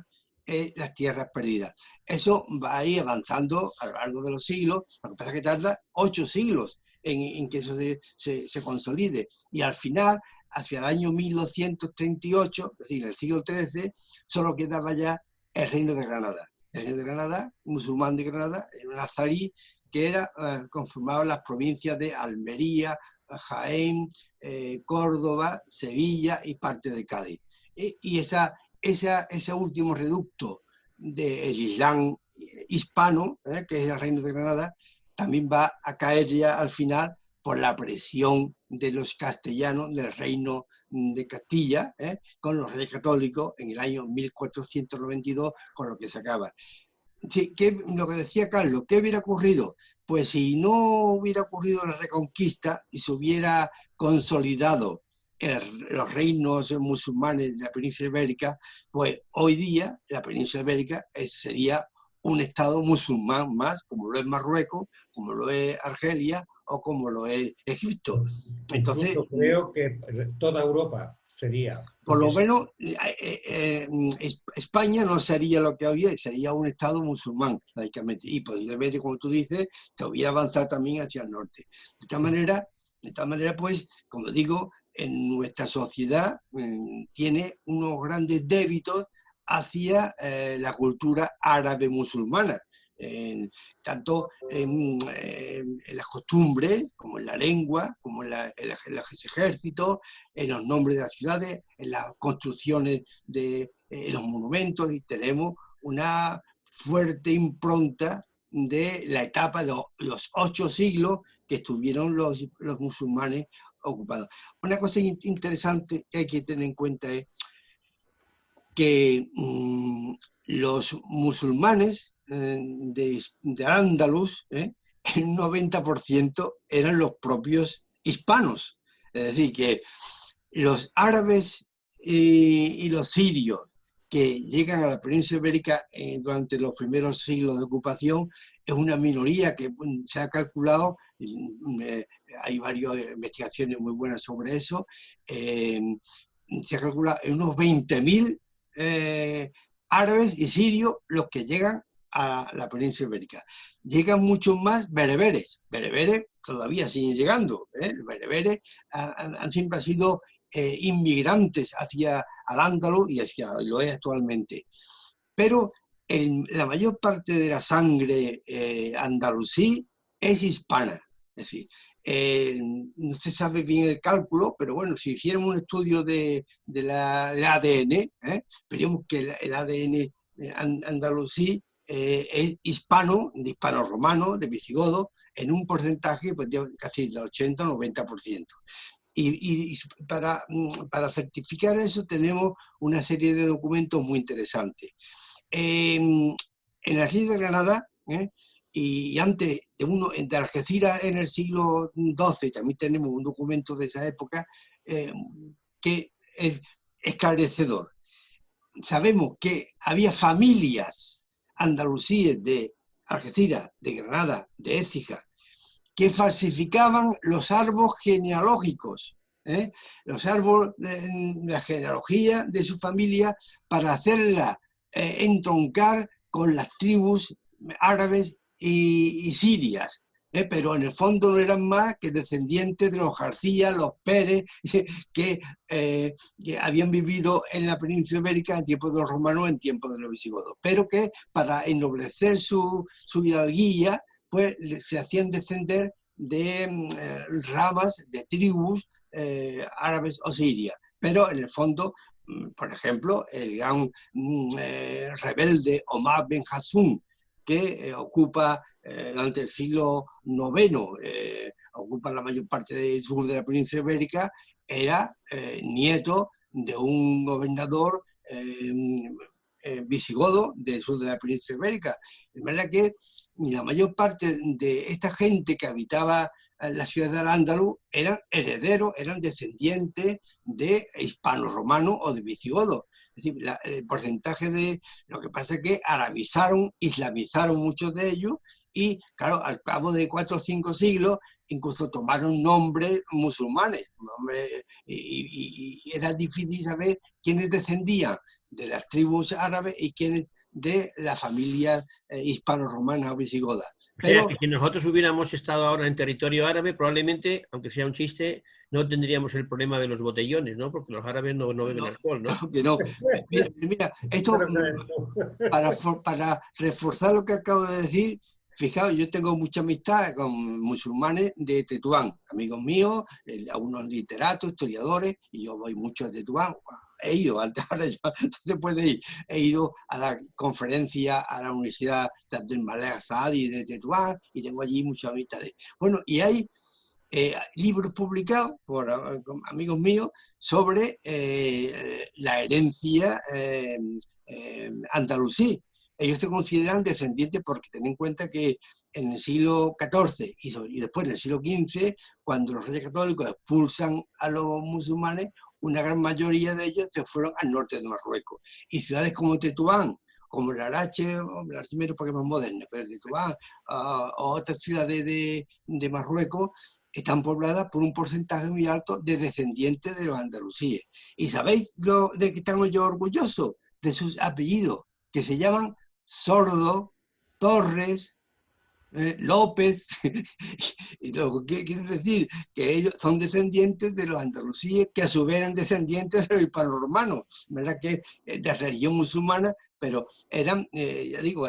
S4: las tierras perdidas. Eso va a ir avanzando a lo largo de los siglos, lo que pasa es que tarda 8 siglos en que eso se consolide. Y al final, hacia el año 1238, es decir, en el siglo XIII, solo quedaba ya el reino de Granada. El reino de Granada, musulmán de Granada, un nazarí que conformaba las provincias de Almería, Jaén, Córdoba, Sevilla y parte de Cádiz. Y ese último reducto del Islam hispano, que es el reino de Granada, también va a caer ya al final por la presión de los castellanos del reino de Castilla, con los reyes católicos en el año 1492, con lo que se acaba. Sí, lo que decía Carlos, ¿qué hubiera ocurrido? Pues si no hubiera ocurrido la reconquista y se hubiera consolidado los reinos musulmanes de la península ibérica, pues hoy día la península ibérica sería un estado musulmán más, como lo es Marruecos, como lo es Argelia o como lo es Egipto. Entonces,
S5: creo que toda Europa sería.
S4: Por lo menos España no sería lo que había, sería un estado musulmán, lógicamente. Y posiblemente, como tú dices, se hubiera avanzado también hacia el norte. De tal manera, pues, como digo, en nuestra sociedad tiene unos grandes débitos hacia la cultura árabe musulmana. Tanto en las costumbres, como en la lengua, como en los ejércitos, en los nombres de las ciudades, en las construcciones de los monumentos, y tenemos una fuerte impronta de la etapa de los 8 siglos que estuvieron los musulmanes ocupados. Una cosa interesante que hay que tener en cuenta es que los musulmanes de Al-Ándalus, el 90% eran los propios hispanos. Es decir, que los árabes y los sirios que llegan a la península ibérica durante los primeros siglos de ocupación es una minoría que se ha calculado, hay varias investigaciones muy buenas sobre eso, se ha calculado en unos 20.000 árabes y sirios los que llegan a la península ibérica. Llegan muchos más bereberes todavía siguen llegando. Los bereberes han siempre sido inmigrantes hacia Al-Ándalus y hacia lo es actualmente. Pero la mayor parte de la sangre andalusí es hispana. Es decir, no se sabe bien el cálculo, pero bueno, si hiciéramos un estudio del ADN, veríamos que el ADN andalusí es hispano, de hispano-romano, de visigodo, en un porcentaje pues, de casi del 80-90%. Y para certificar eso tenemos una serie de documentos muy interesantes. En las Islas de Granada, y antes de Algeciras en el siglo XII, también tenemos un documento de esa época, que es esclarecedor. Sabemos que había familias andalusíes de Algeciras, de Granada, de Écija, que falsificaban los árboles genealógicos, los árboles de la genealogía de su familia para hacerla entroncar con las tribus árabes y sirias. Pero en el fondo no eran más que descendientes de los García, los Pérez, que habían vivido en la península ibérica en tiempos de los romanos, en tiempos de los visigodos, pero que para ennoblecer su hidalguía, pues se hacían descender de ramas de tribus árabes o sirias. Pero en el fondo, por ejemplo, el gran rebelde Omar Ben Hassún, que ocupa durante el siglo IX, ocupa la mayor parte del sur de la península ibérica, era nieto de un gobernador visigodo del sur de la península ibérica. De manera que la mayor parte de esta gente que habitaba la ciudad de Al-Ándalus eran herederos, eran descendientes de hispanos romanos o de visigodos. Es decir, el porcentaje de... Lo que pasa es que arabizaron, islamizaron muchos de ellos y, claro, al cabo de 4 o 5 siglos, incluso tomaron nombres musulmanes. Y era difícil saber quiénes descendían de las tribus árabes y quiénes de las familias hispano-romanas o visigodas.
S3: Pero, o sea, que si nosotros hubiéramos estado ahora en territorio árabe, probablemente, aunque sea un chiste, no tendríamos el problema de los botellones, ¿no? Porque los árabes no beben alcohol, ¿no?
S4: Claro que no. Mira, esto, para reforzar lo que acabo de decir, fijaos, yo tengo mucha amistad con musulmanes de Tetuán, amigos míos, algunos literatos, historiadores, y yo voy mucho a Tetuán. He ido, ahora ya no se puede ir, he ido a dar conferencias a la Universidad de Abdelmalek Saadi de Tetuán, y tengo allí muchas amistades. Bueno, y hay libros publicados por amigos míos sobre la herencia andalusí. Ellos se consideran descendientes porque ten en cuenta que en el siglo XIV y después en el siglo XV, cuando los reyes católicos expulsan a los musulmanes, una gran mayoría de ellos se fueron al norte de Marruecos. Y ciudades como Tetuán, como el Arache, el Arcimero porque es más moderno, pero Tetuán o otras ciudades de Marruecos están pobladas por un porcentaje muy alto de descendientes de los andalusíes. ¿Y sabéis de qué estamos yo orgullosos? De sus apellidos, que se llaman Sordo, Torres, López. Y lo que quiere decir que ellos son descendientes de los andalusíes, que a su vez eran descendientes de los hispano-romanos, ¿verdad? Que de religión musulmana, pero eran, ya digo,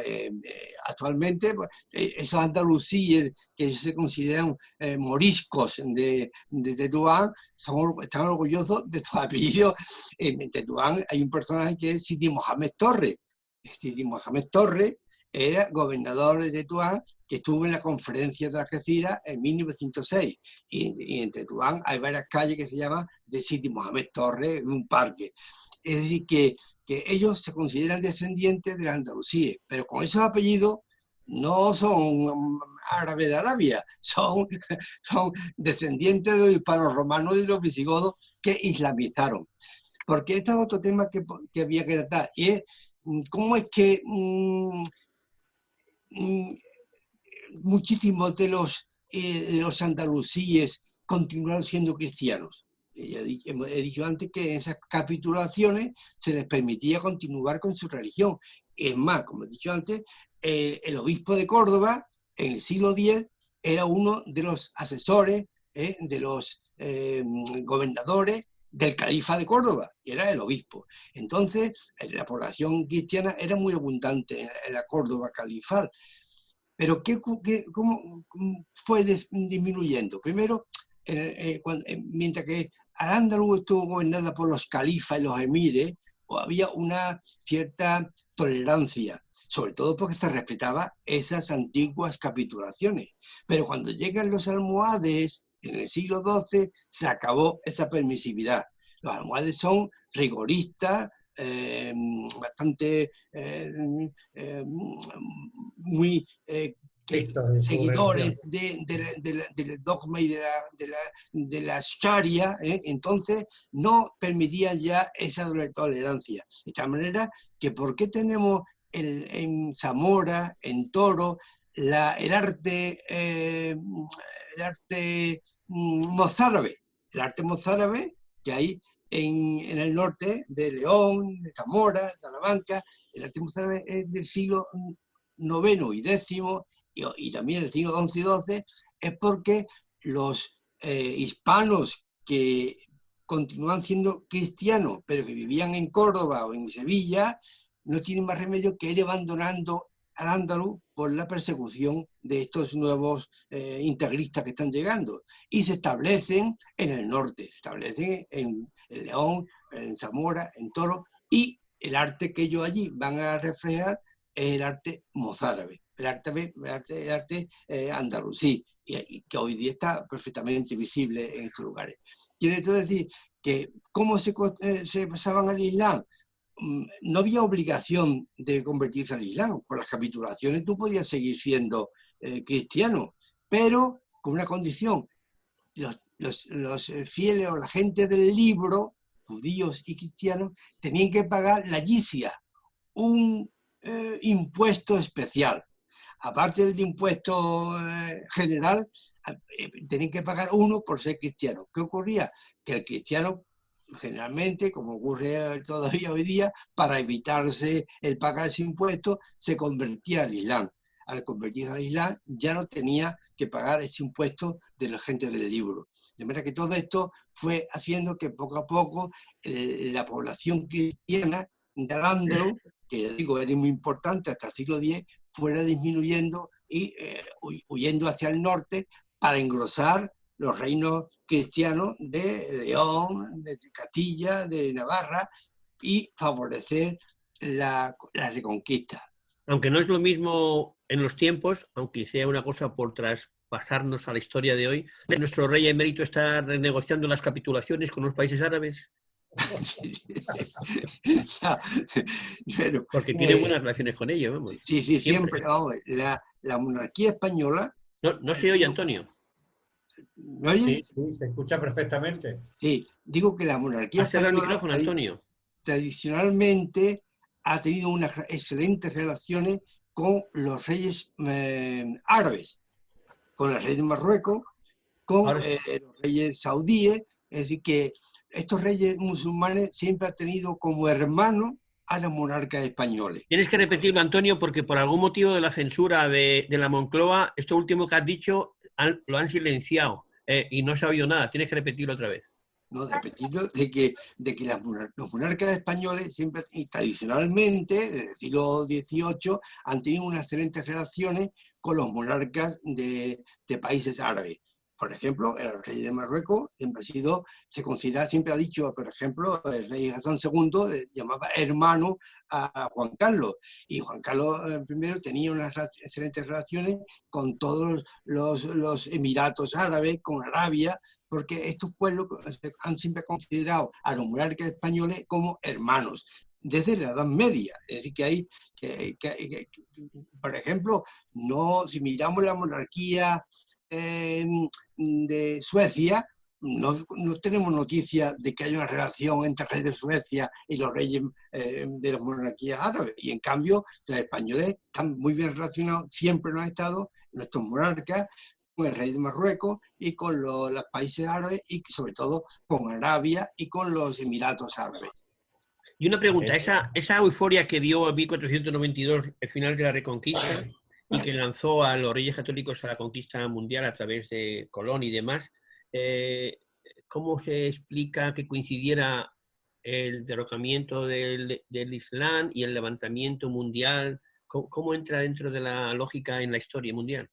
S4: actualmente pues, esos andalusíes que ellos se consideran moriscos de Tetuán, están orgullosos de sus apellidos. En Tetuán hay un personaje que es Sidi Mohamed Torres. Sidi Mohamed Torres era gobernador de Tetuán, que estuvo en la conferencia de Algeciras en 1906. Y en Tetuán hay varias calles que se llaman de Sidi Mohamed Torres, un parque. Es decir, que ellos se consideran descendientes de la Andalucía, pero con esos apellidos no son árabes de Arabia, son descendientes de los hispanos romanos y de los visigodos que islamizaron. Porque este es otro tema que había que tratar, y es cómo es que muchísimos de los andalusíes continuaron siendo cristianos. He dicho antes que en esas capitulaciones se les permitía continuar con su religión. Es más, como he dicho antes, el obispo de Córdoba en el siglo X era uno de los asesores de los gobernadores del califa de Córdoba, y era el obispo. Entonces, la población cristiana era muy abundante en la Córdoba califal. Pero ¿cómo fue disminuyendo? Primero, mientras que Al-Ándalus estuvo gobernada por los califas y los emires, había una cierta tolerancia, sobre todo porque se respetaba esas antiguas capitulaciones. Pero cuando llegan los almohades, en el siglo XII, se acabó esa permisividad. Los almohades son rigoristas, bastante muy seguidores del dogma y de la sharia, entonces no permitían ya esa tolerancia. De esta manera que ¿por qué tenemos en Zamora, en Toro, el arte mozárabe? El arte mozárabe que hay en el norte de León, de Zamora, de Salamanca, el arte mozárabe es del siglo IX y X, y también del siglo XI y XII, es porque los hispanos que continúan siendo cristianos, pero que vivían en Córdoba o en Sevilla, no tienen más remedio que ir abandonando al andaluz por la persecución de estos nuevos integristas que están llegando. Y se establecen en el norte, se establecen en León, en Zamora, en Toro, y el arte que ellos allí van a reflejar es el arte mozárabe, el arte andalusí, y que hoy día está perfectamente visible en estos lugares. Quiere decir que ¿cómo se pasaban al Islam? No había obligación de convertirse al Islam. Por las capitulaciones tú podías seguir siendo cristiano, pero con una condición. Los fieles o la gente del libro, judíos y cristianos, tenían que pagar la jizya, un impuesto especial. Aparte del impuesto general, tenían que pagar uno por ser cristiano. ¿Qué ocurría? Que el cristiano, generalmente, como ocurre todavía hoy día, para evitarse el pagar ese impuesto, se convertía al Islam. Al convertirse al Islam ya no tenía que pagar ese impuesto de la gente del libro. De manera que todo esto fue haciendo que poco a poco la población cristiana de Al-Ándalus, que ya digo era muy importante hasta el siglo X, fuera disminuyendo y huyendo hacia el norte para engrosar los reinos cristianos de León, de Castilla, de Navarra, y favorecer la reconquista.
S3: Aunque no es lo mismo en los tiempos, aunque sea una cosa por traspasarnos a la historia de hoy, nuestro rey emérito está renegociando las capitulaciones con los países árabes.
S4: Pero,
S3: porque tiene buenas relaciones con ellos, vamos.
S4: Sí, siempre. Vamos, la monarquía española...
S3: No se oye, Antonio.
S4: ¿Me oye?
S5: Sí, se escucha perfectamente.
S4: Sí, digo que la monarquía
S3: española el micrófono,
S4: tradicionalmente ha tenido unas excelentes relaciones con los reyes árabes, con el rey de Marruecos, con los reyes saudíes. Es decir, que estos reyes musulmanes siempre han tenido como hermano a los monarcas españoles.
S3: Tienes que repetirlo, Antonio, porque por algún motivo de la censura de la Moncloa, esto último que has dicho lo han silenciado y no se ha oído nada. Tienes que repetirlo otra vez.
S4: No, repetirlo de que los monarcas españoles siempre y tradicionalmente, desde el siglo XVIII, han tenido unas excelentes relaciones con los monarcas de países árabes. Por ejemplo, el rey de Marruecos siempre ha dicho, por ejemplo, el rey Hassan II llamaba hermano a Juan Carlos, y Juan Carlos I tenía unas excelentes relaciones con todos los Emiratos Árabes, con Arabia, porque estos pueblos han siempre considerado a los monarcas españoles como hermanos, desde la Edad Media. Es decir, que hay, por ejemplo, si miramos la monarquía de Suecia, no tenemos noticia de que haya una relación entre el rey de Suecia y los reyes de las monarquías árabes. Y en cambio, los españoles están muy bien relacionados, siempre lo han estado, nuestros monarcas, con el rey de Marruecos y con los países árabes y sobre todo con Arabia y con los Emiratos Árabes.
S3: Y una pregunta, esa euforia que dio en 1492 el final de la Reconquista y que lanzó a los reyes católicos a la conquista mundial a través de Colón y demás, ¿cómo se explica que coincidiera el derrocamiento del Islam y el levantamiento mundial? ¿Cómo entra dentro de la lógica en la historia mundial?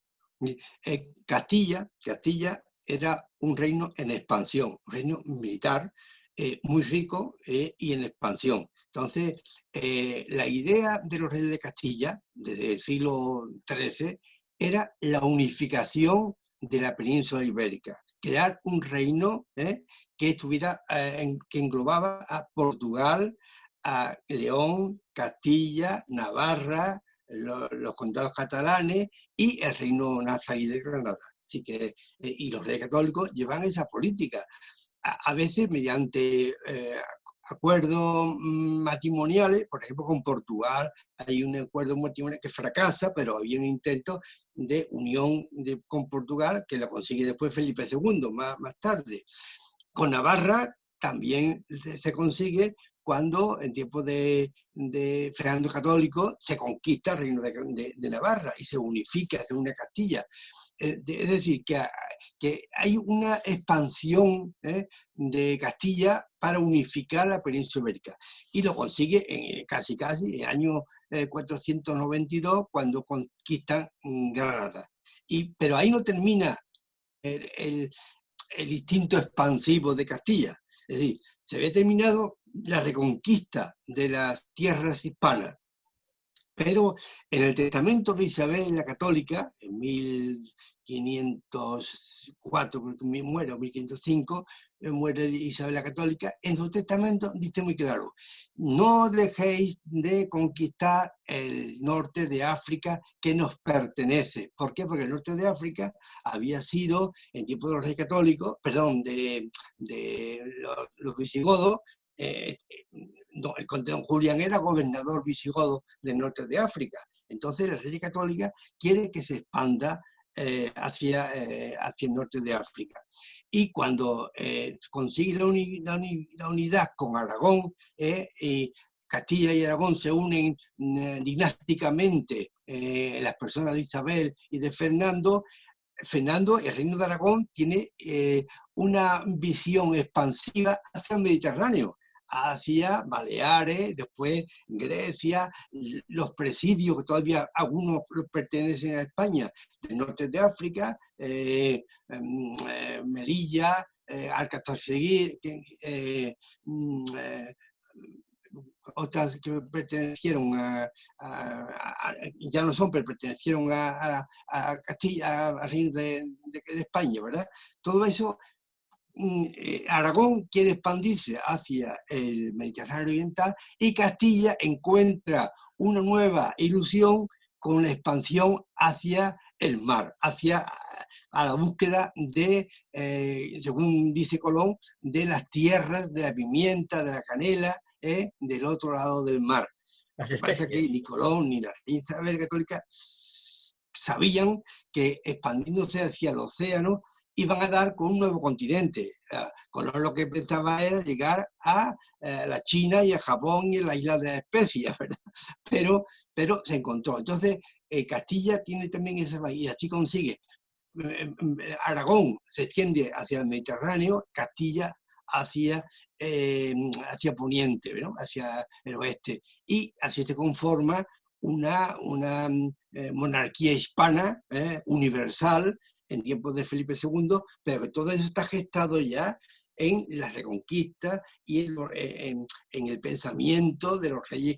S4: Castilla era un reino en expansión, un reino militar muy rico y en expansión. Entonces, la idea de los reyes de Castilla, desde el siglo XIII, era la unificación de la península ibérica, crear un reino que englobaba a Portugal, a León, Castilla, Navarra, los condados catalanes y el reino nazarí de Granada. Así que, y los reyes católicos llevan esa política, a veces mediante acuerdos matrimoniales. Por ejemplo, con Portugal hay un acuerdo matrimonial que fracasa, pero había un intento de unión con Portugal que lo consigue después Felipe II, más tarde. Con Navarra también se consigue cuando en tiempos de Fernando Católico se conquista el reino de Navarra y se unifica en una Castilla. Es decir, que hay una expansión de Castilla para unificar la península ibérica, y lo consigue casi en el año 492, cuando conquistan Granada. Pero ahí no termina el instinto expansivo de Castilla. Es decir, se había terminado la reconquista de las tierras hispanas, pero en el testamento de Isabel la Católica, en 1504, creo que muere, o 1505, muere Isabel la Católica, en su testamento dice muy claro: no dejéis de conquistar el norte de África, que nos pertenece. ¿Por qué? Porque el norte de África había sido, en tiempo de los reyes católicos, perdón, de los visigodos, el conde don Julián era gobernador visigodo del norte de África. Entonces la Iglesia Católica quiere que se expanda hacia el norte de África. Y cuando consigue la unidad con Aragón, y Castilla y Aragón se unen dinásticamente, las personas de Isabel y de Fernando, el reino de Aragón tiene una visión expansiva hacia el Mediterráneo, hacia Baleares, después Grecia, los presidios que todavía algunos pertenecen a España, del norte de África, Melilla, Alcázar-Seguir, otras que pertenecieron ya no son, pero pertenecieron a Castilla, al reino de España, ¿verdad? Todo eso. Aragón quiere expandirse hacia el Mediterráneo oriental, y Castilla encuentra una nueva ilusión con la expansión hacia el mar, a la búsqueda de, según dice Colón, de las tierras de la pimienta, de la canela, del otro lado del mar. Lo que pasa es que ni Colón ni la Isabel Católica sabían que expandiéndose hacia el océano iban a dar con un nuevo continente. Colón lo que pensaba era llegar a la China y a Japón y a la isla de las Especias, ¿verdad? Pero se encontró. Entonces, Castilla tiene también esa bahía, así consigue. Aragón se extiende hacia el Mediterráneo, Castilla hacia Poniente, ¿no? Hacia el oeste. Y así se conforma una monarquía hispana universal en tiempos de Felipe II, pero que todo eso está gestado ya en la reconquista y en el pensamiento de los reyes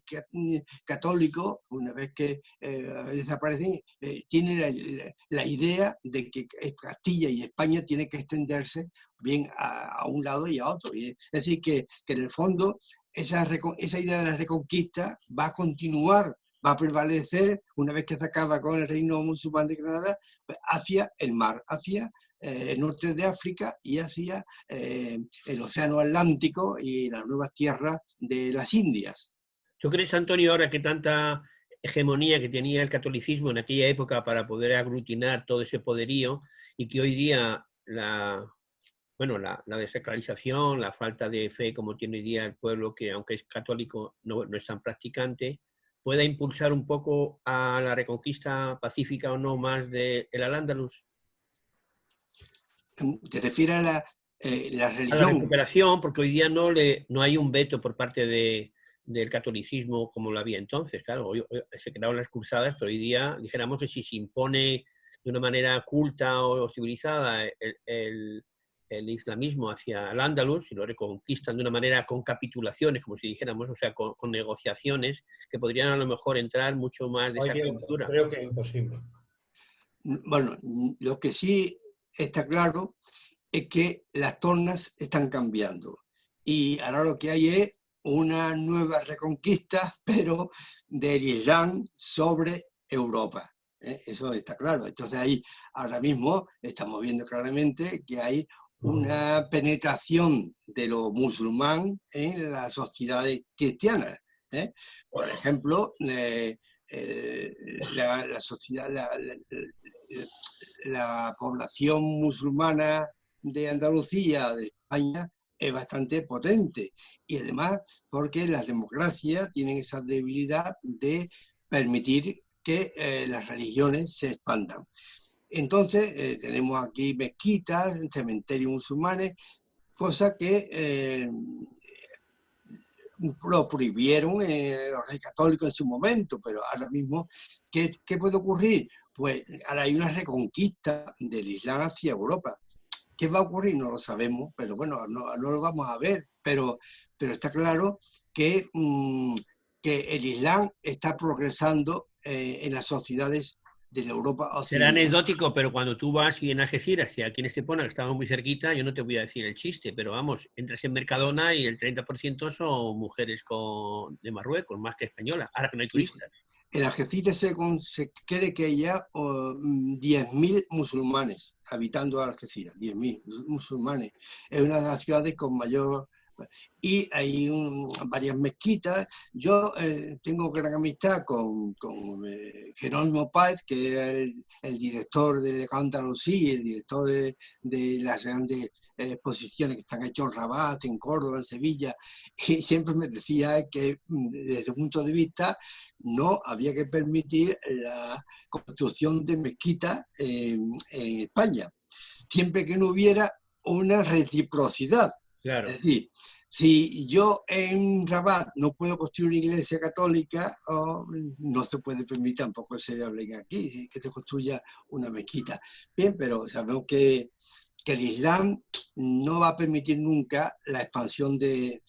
S4: católicos. Una vez que desaparecen, tienen la idea de que Castilla y España tienen que extenderse bien a un lado y a otro. Es decir, que en el fondo esa idea de la reconquista va a continuar, va a prevalecer una vez que se acaba con el reino musulmán de Granada, hacia el mar, hacia el norte de África y hacia el océano Atlántico y las nuevas tierras de las Indias.
S3: ¿Tú crees, Antonio, ahora que tanta hegemonía que tenía el catolicismo en aquella época para poder aglutinar todo ese poderío, y que hoy día la desacralización, la falta de fe como tiene hoy día el pueblo, que aunque es católico no es tan practicante, pueda impulsar un poco a la reconquista pacífica o no más del Al-Ándalus?
S4: ¿Te refieres a la religión?
S3: A la recuperación, porque hoy día no hay un veto por parte del catolicismo como lo había entonces. Claro, hoy se crearon las cruzadas, pero hoy día dijéramos que si se impone de una manera culta o civilizada el islamismo hacia el Andalus y lo reconquistan de una manera con capitulaciones, como si dijéramos, o sea, con negociaciones que podrían a lo mejor entrar mucho más de esa cultura.
S5: Creo que es imposible.
S4: Bueno, lo que sí está claro es que las tornas están cambiando, y ahora lo que hay es una nueva reconquista, pero del Islam sobre Europa. Eso está claro. Entonces ahí ahora mismo estamos viendo claramente que hay una penetración de lo musulmán en las sociedades cristianas. Por ejemplo, la sociedad, la población musulmana de Andalucía, de España, es bastante potente. Y además porque las democracias tienen esa debilidad de permitir que las religiones se expandan. Entonces, tenemos aquí mezquitas, cementerios musulmanes, cosa que lo prohibieron los reyes católicos en su momento, pero ahora mismo, ¿qué puede ocurrir? Pues ahora hay una reconquista del Islam hacia Europa. ¿Qué va a ocurrir? No lo sabemos, pero bueno, no lo vamos a ver, pero está claro que el Islam está progresando en las sociedades de la Europa
S3: Será
S4: occidental.
S3: anecdótico, pero cuando tú vas y en Algeciras, y aquí en Estepona, que estamos muy cerquita, yo no te voy a decir el chiste, pero vamos, entras en Mercadona y el 30% son mujeres de Marruecos, más que españolas, ahora que no hay turistas.
S4: En Algeciras se cree que hay ya 10.000 musulmanes habitando Algeciras, 10.000 musulmanes. Es una de las ciudades con mayor... Y hay varias mezquitas. Yo tengo gran amistad con Jerónimo Páez, que era el director de Andalucía, el director de las grandes exposiciones que están hechas en Rabat, en Córdoba, en Sevilla, y siempre me decía que desde un punto de vista no había que permitir la construcción de mezquitas en España, siempre que no hubiera una reciprocidad.
S3: Claro.
S4: Es decir, si yo en Rabat no puedo construir una iglesia católica, no se puede permitir tampoco se hable aquí, que se construya una mezquita. Bien, pero sabemos que el Islam no va a permitir nunca la expansión del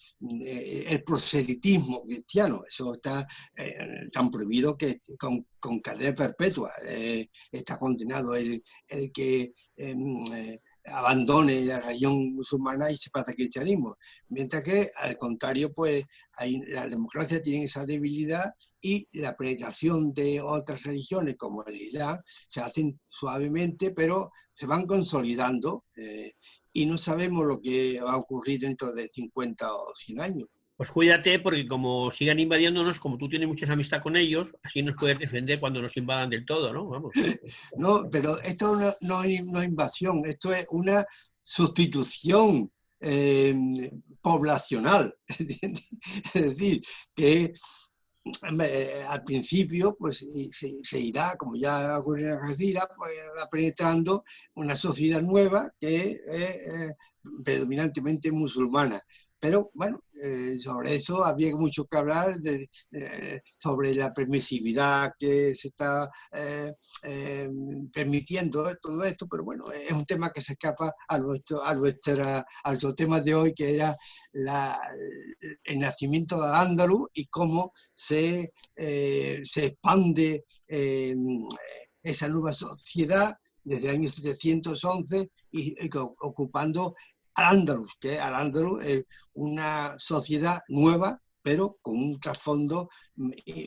S4: proselitismo cristiano. Eso está tan prohibido que con cadena perpetua está condenado el que abandone la religión musulmana y se pasa al cristianismo. Mientras que, al contrario, pues la democracia tiene esa debilidad y la penetración de otras religiones como el Islam se hacen suavemente, pero se van consolidando y no sabemos lo que va a ocurrir dentro de 50 o 100 años.
S3: Pues cuídate, porque como sigan invadiéndonos, como tú tienes mucha amistad con ellos, así nos puedes defender cuando nos invadan del todo, ¿no? Vamos.
S4: No, pero esto no es invasión, esto es una sustitución poblacional. Es decir, que al principio pues se irá, como ya ocurrió en Algeciras, pues va penetrando una sociedad nueva que es predominantemente musulmana. Pero bueno, sobre eso habría mucho que hablar, sobre la permisividad que se está permitiendo todo esto, pero bueno, es un tema que se escapa a nuestro tema de hoy, que era el nacimiento de Al-Ándalus y cómo se expande esa nueva sociedad desde el año 711 y ocupando Al-Ándalus, que Al-Ándalus es una sociedad nueva, pero con un trasfondo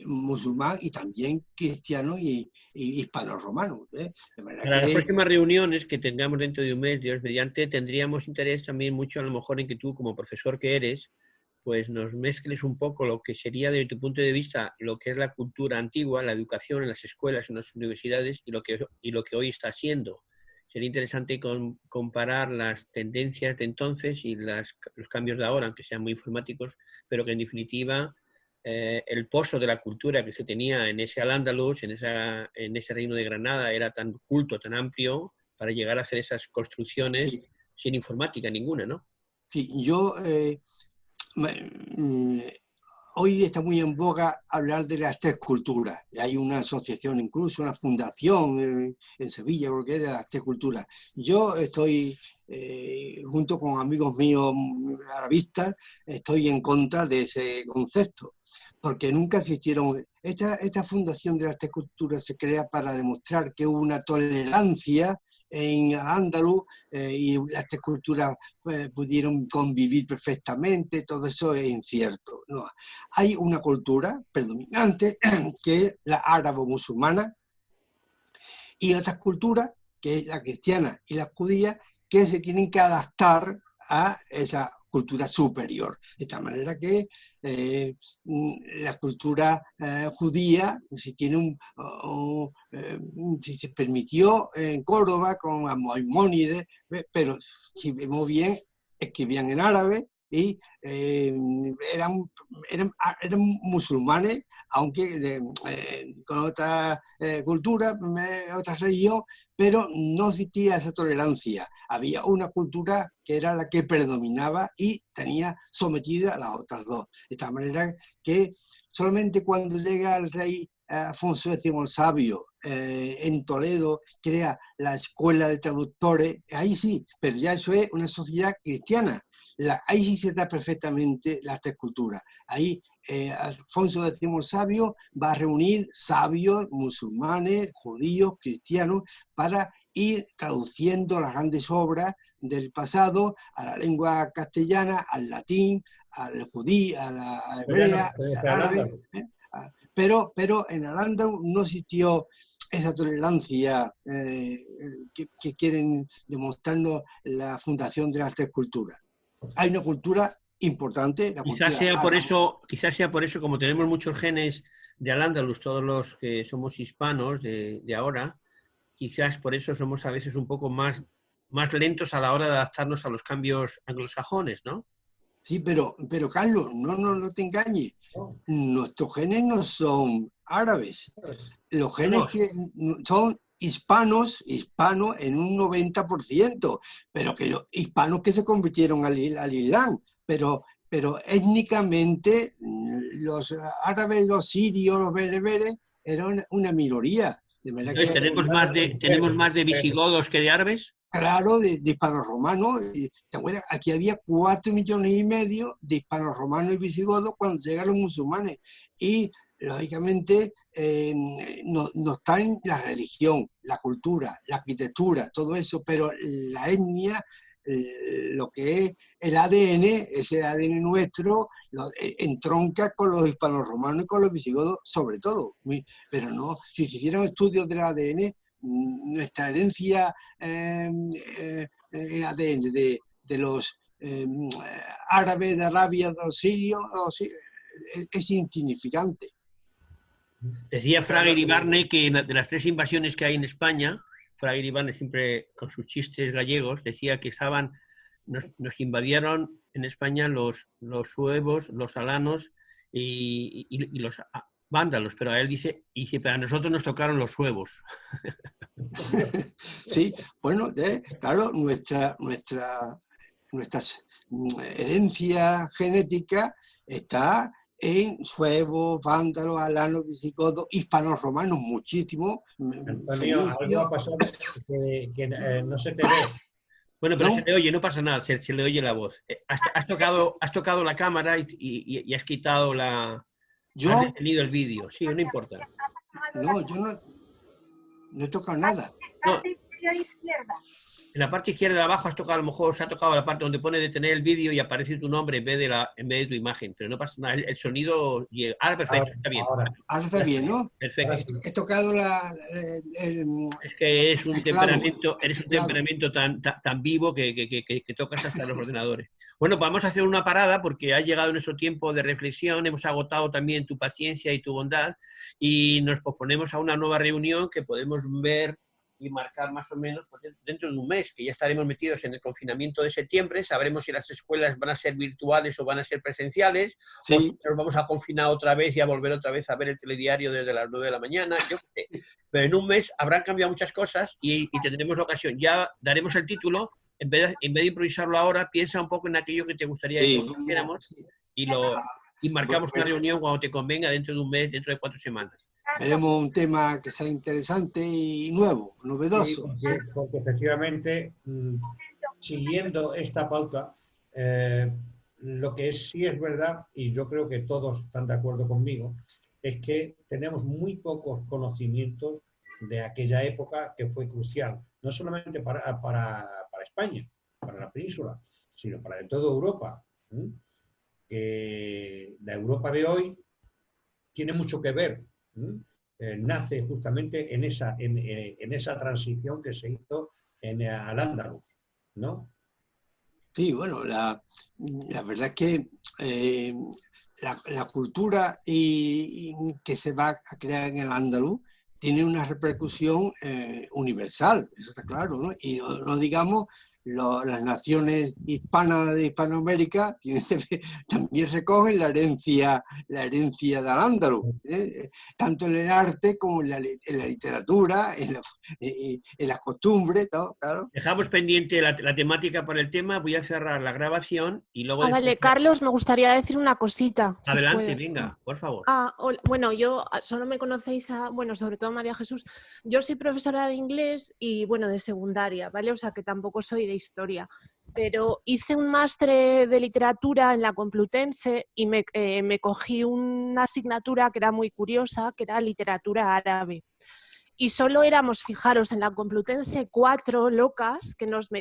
S4: musulmán y también cristiano y hispano-romano.
S3: Para las próximas reuniones que tengamos dentro de un mes, Dios mediante, tendríamos interés también mucho a lo mejor en que tú, como profesor que eres, pues nos mezcles un poco lo que sería desde tu punto de vista lo que es la cultura antigua, la educación en las escuelas, en las universidades y lo que hoy está siendo. Sería interesante comparar las tendencias de entonces y los cambios de ahora, aunque sean muy informáticos, pero que en definitiva el pozo de la cultura que se tenía en ese Al-Ándalus, en ese reino de Granada, era tan culto, tan amplio, para llegar a hacer esas construcciones sí, sin informática ninguna, ¿no?
S4: Sí, yo... hoy está muy en boga hablar de las tres culturas. Hay una asociación, incluso una fundación en Sevilla, creo que es de las tres culturas. Yo estoy, junto con amigos míos arabistas, estoy en contra de ese concepto, porque nunca existieron... Esta fundación de las tres culturas se crea para demostrar que hubo una tolerancia en Al-Ándalus y las tres culturas pudieron convivir perfectamente, todo eso es incierto. No, hay una cultura predominante que es la árabo-musulmana y otras culturas, que es la cristiana y la judía, que se tienen que adaptar a esa cultura superior. De esta manera que la cultura judía, si se permitió en Córdoba con Maimónides, pero si vemos bien, escribían en árabe y eran musulmanes, aunque con otra cultura, otra religión, pero no existía esa tolerancia. Había una cultura que era la que predominaba y tenía sometida a las otras dos. De esta manera que solamente cuando llega el rey Afonso X el Sabio en Toledo, crea la escuela de traductores, ahí sí, pero ya eso es una sociedad cristiana. Ahí sí se da perfectamente las tres culturas. Ahí Afonso X el Sabio va a reunir sabios, musulmanes, judíos, cristianos, para ir traduciendo las grandes obras del pasado a la lengua castellana, al latín, al judí, a la hebrea, al árabe. Pero en Al-Ándalus no existió esa tolerancia que quieren demostrarnos la fundación de las tres culturas. Hay una cultura importante.
S3: Quizás sea por eso, como tenemos muchos genes de Al-Ándalus, todos los que somos hispanos de ahora, quizás por eso somos a veces un poco más lentos a la hora de adaptarnos a los cambios anglosajones, ¿no?
S4: Sí, pero Carlos, no te engañes. Nuestros genes no son árabes. Los genes que son hispanos en un 90%, pero que los hispanos que se convirtieron al Islam, pero étnicamente los árabes, los sirios, los bereberes eran una minoría. De manera
S3: entonces,
S4: que
S3: ¿tenemos más de visigodos que de árabes?
S4: Claro, de hispanos romanos. Aquí había 4,5 millones de hispanos romanos y visigodos cuando llegan los musulmanes. Y, lógicamente, no está en la religión, la cultura, la arquitectura, todo eso, pero la etnia, lo que es el ADN, ese ADN nuestro, entronca con los hispanos romanos y con los visigodos, sobre todo. Pero no, si se hicieran estudios del ADN, nuestra herencia ADN de los árabes de Arabia, de los sirios, es insignificante.
S3: Decía Fraga Iribarne que de las tres invasiones que hay en España, Fraga Iribarne siempre con sus chistes gallegos, decía que nos invadieron en España los suevos, los alanos y los vándalos, pero a él dice, pero a nosotros nos tocaron los suevos.
S4: Sí, bueno, claro, nuestra herencia genética está en suevos, vándalos, alanos, visigodos, hispanos romanos, muchísimo.
S5: Antonio, algo ha pasado que no se te ve.
S3: Bueno, pero se le oye, no pasa nada, se le oye la voz. Has tocado la cámara y has quitado has detenido el vídeo. Sí, no importa.
S4: No, yo no he tocado nada.
S3: No. En la parte izquierda de abajo has tocado, a lo mejor se ha tocado la parte donde pone detener el vídeo y aparece tu nombre en vez de tu imagen, pero no pasa nada, el sonido llega. Ahora perfecto, está bien.
S4: Ahora está bien, ¿no?
S3: Perfecto.
S4: He tocado
S3: es que eres un temperamento tan vivo que tocas hasta los ordenadores. Bueno, pues vamos a hacer una parada porque ha llegado nuestro tiempo de reflexión, hemos agotado también tu paciencia y tu bondad y nos proponemos a una nueva reunión que podemos ver y marcar más o menos dentro de un mes, que ya estaremos metidos en el confinamiento de septiembre, sabremos si las escuelas van a ser virtuales o van a ser presenciales, sí. O si nos vamos a confinar otra vez y a volver otra vez a ver el telediario desde las 9 de la mañana, yo qué sé. Pero en un mes habrán cambiado muchas cosas y tendremos la ocasión. Ya daremos el título, en vez de improvisarlo ahora, piensa un poco en aquello que te gustaría que hiciéramos y marcamos una reunión cuando te convenga dentro de un mes, dentro de 4 semanas.
S4: Veremos un tema que sea interesante y nuevo, novedoso.
S5: Sí, porque efectivamente, siguiendo esta pauta, lo que sí es verdad, y yo creo que todos están de acuerdo conmigo, es que tenemos muy pocos conocimientos de aquella época que fue crucial no solamente para España, para la península, sino para toda Europa. Que la Europa de hoy tiene mucho que ver. Nace justamente en esa transición que se hizo al Andaluz, ¿no?
S4: Sí, bueno, la verdad es que la cultura que se va a crear en el andaluz tiene una repercusión universal, eso está claro, ¿no? Y no digamos, las naciones hispanas de Hispanoamérica también recogen la herencia del andaluz, tanto en el arte como en la literatura, en las costumbres, todo, claro.
S3: Dejamos pendiente la temática para el tema, voy a cerrar la grabación y luego...
S6: Vale, Carlos, me gustaría decir una cosita.
S3: Adelante,
S6: Si
S3: venga, por favor.
S6: Bueno, yo solo me conocéis bueno, sobre todo a María Jesús. Yo soy profesora de inglés y, bueno, de secundaria, ¿vale? O sea, que tampoco soy de historia. Pero hice un máster de literatura en la Complutense y me cogí una asignatura que era muy curiosa, que era literatura árabe. Y solo éramos, fijaros, en la Complutense 4 locas,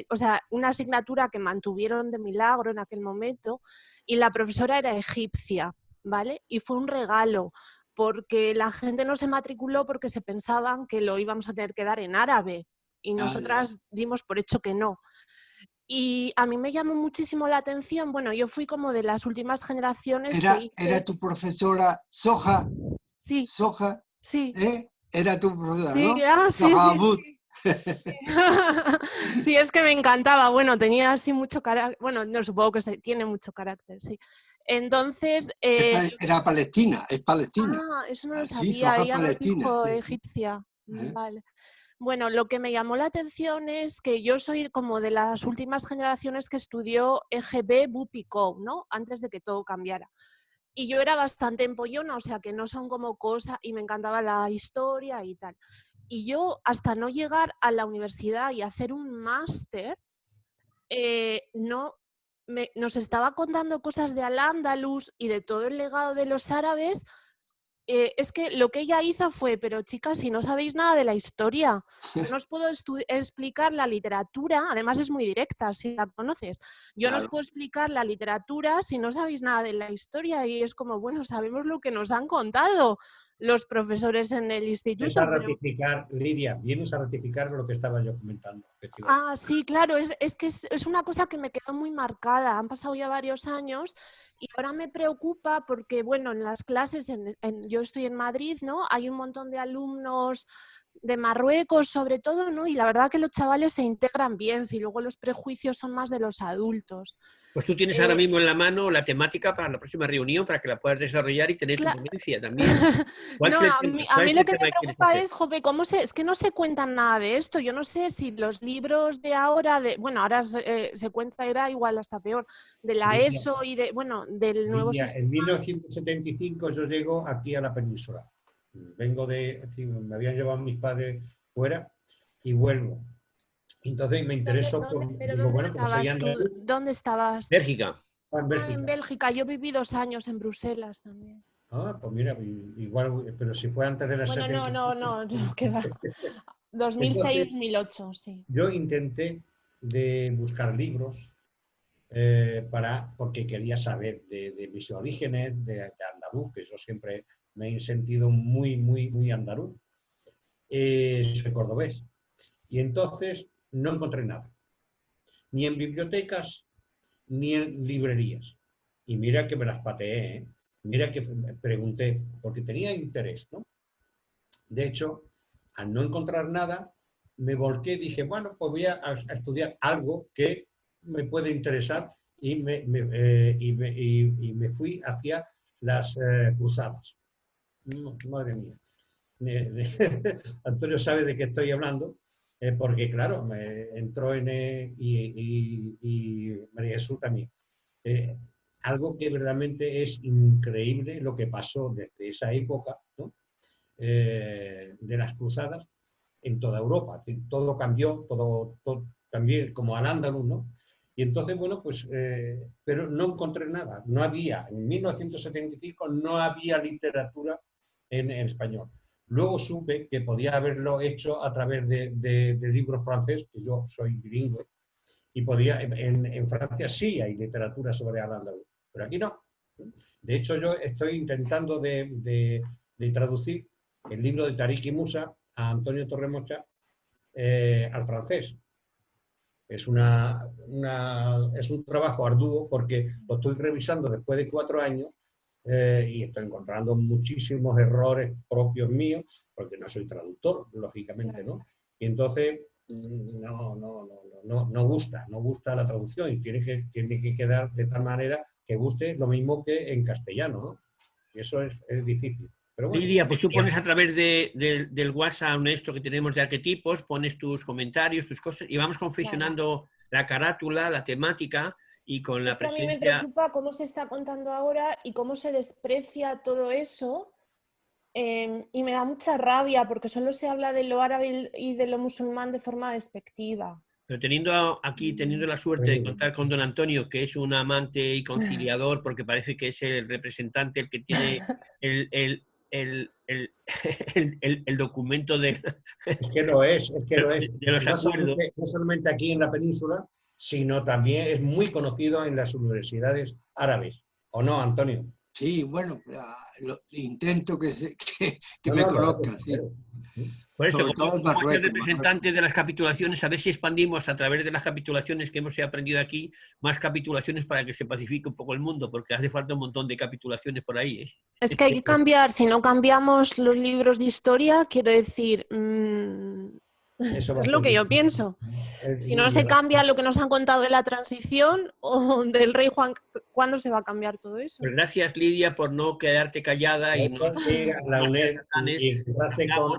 S6: o sea, una asignatura que mantuvieron de milagro en aquel momento, y la profesora era egipcia, ¿vale? Y fue un regalo, porque la gente no se matriculó porque se pensaban que lo íbamos a tener que dar en árabe, y nosotras dimos por hecho que no. Y a mí me llamó muchísimo la atención, bueno, yo fui como de las últimas generaciones
S4: ¿Era tu profesora Soja?
S6: Sí.
S4: Soja,
S6: sí.
S4: Era tu profesora,
S6: sí,
S4: ¿no?
S6: Sí. Sí, es que me encantaba. Bueno, tenía así mucho carácter. Bueno, no, supongo que tiene mucho carácter, sí. Entonces...
S4: Era palestina, es palestina.
S6: Eso no lo sabía.
S4: Sí, Soja
S6: Ella nos
S4: palestina.
S6: dijo
S4: Sí.
S6: egipcia. Vale. Bueno, lo que me llamó la atención es que yo soy como de las últimas generaciones que estudió EGB, BUPICO, ¿no? Antes de que todo cambiara. Y yo era bastante empollona, o sea, que no son como cosas, y me encantaba la historia y tal. Y yo, hasta no llegar a la universidad y hacer un máster, nos estaba contando cosas de Al-Ándalus y de todo el legado de los árabes. Es que lo que ella hizo fue, pero chicas, si no sabéis nada de la historia, yo no os puedo explicar la literatura, además es muy directa, si la conoces, yo no os puedo explicar la literatura si no sabéis nada de la historia, y es como, bueno, sabemos lo que nos han contado los profesores en el instituto.
S5: Lidia, vienes a ratificar lo que estaba yo comentando.
S6: Sí, claro, es que es una cosa que me quedó muy marcada, han pasado ya varios años y ahora me preocupa porque, bueno, en las clases, yo estoy en Madrid, ¿no? Hay un montón de alumnos de Marruecos sobre todo, ¿no? Y la verdad que los chavales se integran bien, si luego los prejuicios son más de los adultos.
S3: Pues tú tienes ahora mismo en la mano la temática para la próxima reunión para que la puedas desarrollar y tener tu ponencia también.
S6: No, a mí lo que me preocupa es, jope, es que no se cuentan nada de esto. Yo no sé si los libros de ahora, bueno, ahora se cuenta, era igual hasta peor, de la ESO y del nuevo sistema.
S5: En 1975 yo llego aquí a la península. Me habían llevado mis padres fuera y vuelvo. Entonces me interesó.
S6: ¿Dónde estabas?
S3: Bélgica.
S6: En Bélgica. Yo viví 2 años en Bruselas también.
S5: Pues mira, igual, pero si fue antes de la 70.
S6: No, que va. 2006-2008, sí.
S5: Yo intenté de buscar libros porque quería saber de mis orígenes, de andaluz, que yo siempre me he sentido muy, muy, muy andaluz. Soy cordobés. Y entonces no encontré nada. Ni en bibliotecas, ni en librerías. Y mira que me las pateé, ¿eh? Mira que pregunté, porque tenía interés, ¿no? De hecho, al no encontrar nada, me volqué y dije, bueno, pues voy a estudiar algo que me puede interesar y me fui hacia las cruzadas. Madre mía. Antonio sabe de qué estoy hablando, porque claro, me entró y María Jesús también. Algo que verdaderamente es increíble lo que pasó desde esa época, ¿no? De las cruzadas en toda Europa. Todo cambió, todo también como Al-Ándalus, ¿no? Y entonces, bueno, pues, pero no encontré nada. No había, en 1975 no había literatura en español. Luego supe que podía haberlo hecho a través de libros francés, que yo soy bilingüe, y podía, en Francia sí hay literatura sobre Al-Ándalus, pero aquí no. De hecho, yo estoy intentando de traducir el libro de Tariq y Musa a Antonio Torremocha al francés. Es un trabajo arduo porque lo estoy revisando después de 4 años y estoy encontrando muchísimos errores propios míos, porque no soy traductor, lógicamente, ¿no? Y entonces no gusta la traducción y tiene que quedar de tal manera que guste lo mismo que en castellano, ¿no? Y eso es difícil. Pero bueno,
S3: Lidia, pues tú pones a través del WhatsApp esto que tenemos de arquetipos, pones tus comentarios, tus cosas, y vamos confeccionando la carátula, la temática, y con la
S6: A mí me
S3: presencia...
S6: preocupa cómo se está contando ahora y cómo se desprecia todo eso. Y me da mucha rabia porque solo se habla de lo árabe y de lo musulmán de forma despectiva.
S3: Pero teniendo la suerte de contar con don Antonio, que es un amante y conciliador, porque parece que es el representante, el que tiene el documento de...
S5: Es que lo es.
S3: De los acuerdos.
S5: No solamente aquí en la península, sino también es muy conocido en las universidades árabes. ¿O no, Antonio?
S4: Sí, bueno, intento que me conozcan, sí.
S3: Por esto,
S4: Sobre todo en
S3: como
S4: Marruecos,
S3: representante de las capitulaciones, a ver si expandimos a través de las capitulaciones que hemos aprendido aquí, más capitulaciones para que se pacifique un poco el mundo, porque hace falta un montón de capitulaciones por ahí, ¿eh?
S6: Es que hay que cambiar, si no cambiamos los libros de historia, quiero decir, es lo que yo pienso. Si no se cambia lo que nos han contado de la transición o del rey Juan, ¿cuándo se va a cambiar todo eso?
S3: Pues gracias, Lidia, por no quedarte callada y no...
S5: La UNED y con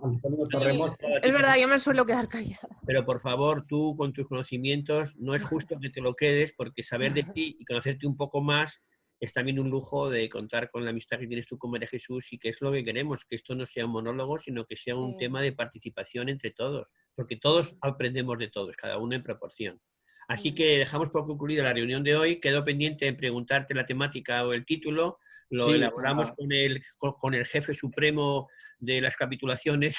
S5: Antonio Torremocha.
S6: Es verdad, yo me suelo quedar callada.
S3: Pero por favor, tú con tus conocimientos, no es justo que te lo quedes, porque saber de ti y conocerte un poco más es también un lujo de contar con la amistad que tienes tú con María Jesús, y que es lo que queremos, que esto no sea un monólogo, sino que sea un tema de participación entre todos, porque todos aprendemos de todos, cada uno en proporción. Así que dejamos por concluida la reunión de hoy. Quedo pendiente en preguntarte la temática o el título. Lo elaboramos con el jefe supremo de las capitulaciones,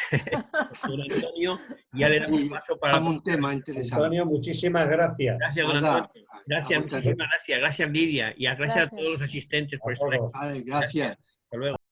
S3: don Antonio, y ya le damos paso para...
S4: un tema interesante.
S5: Antonio, muchísimas gracias.
S3: Gracias, don Antonio. Gracias, muchísimas gracias. Gracias, Lidia. Y gracias a todos los asistentes por estar aquí.
S4: Gracias.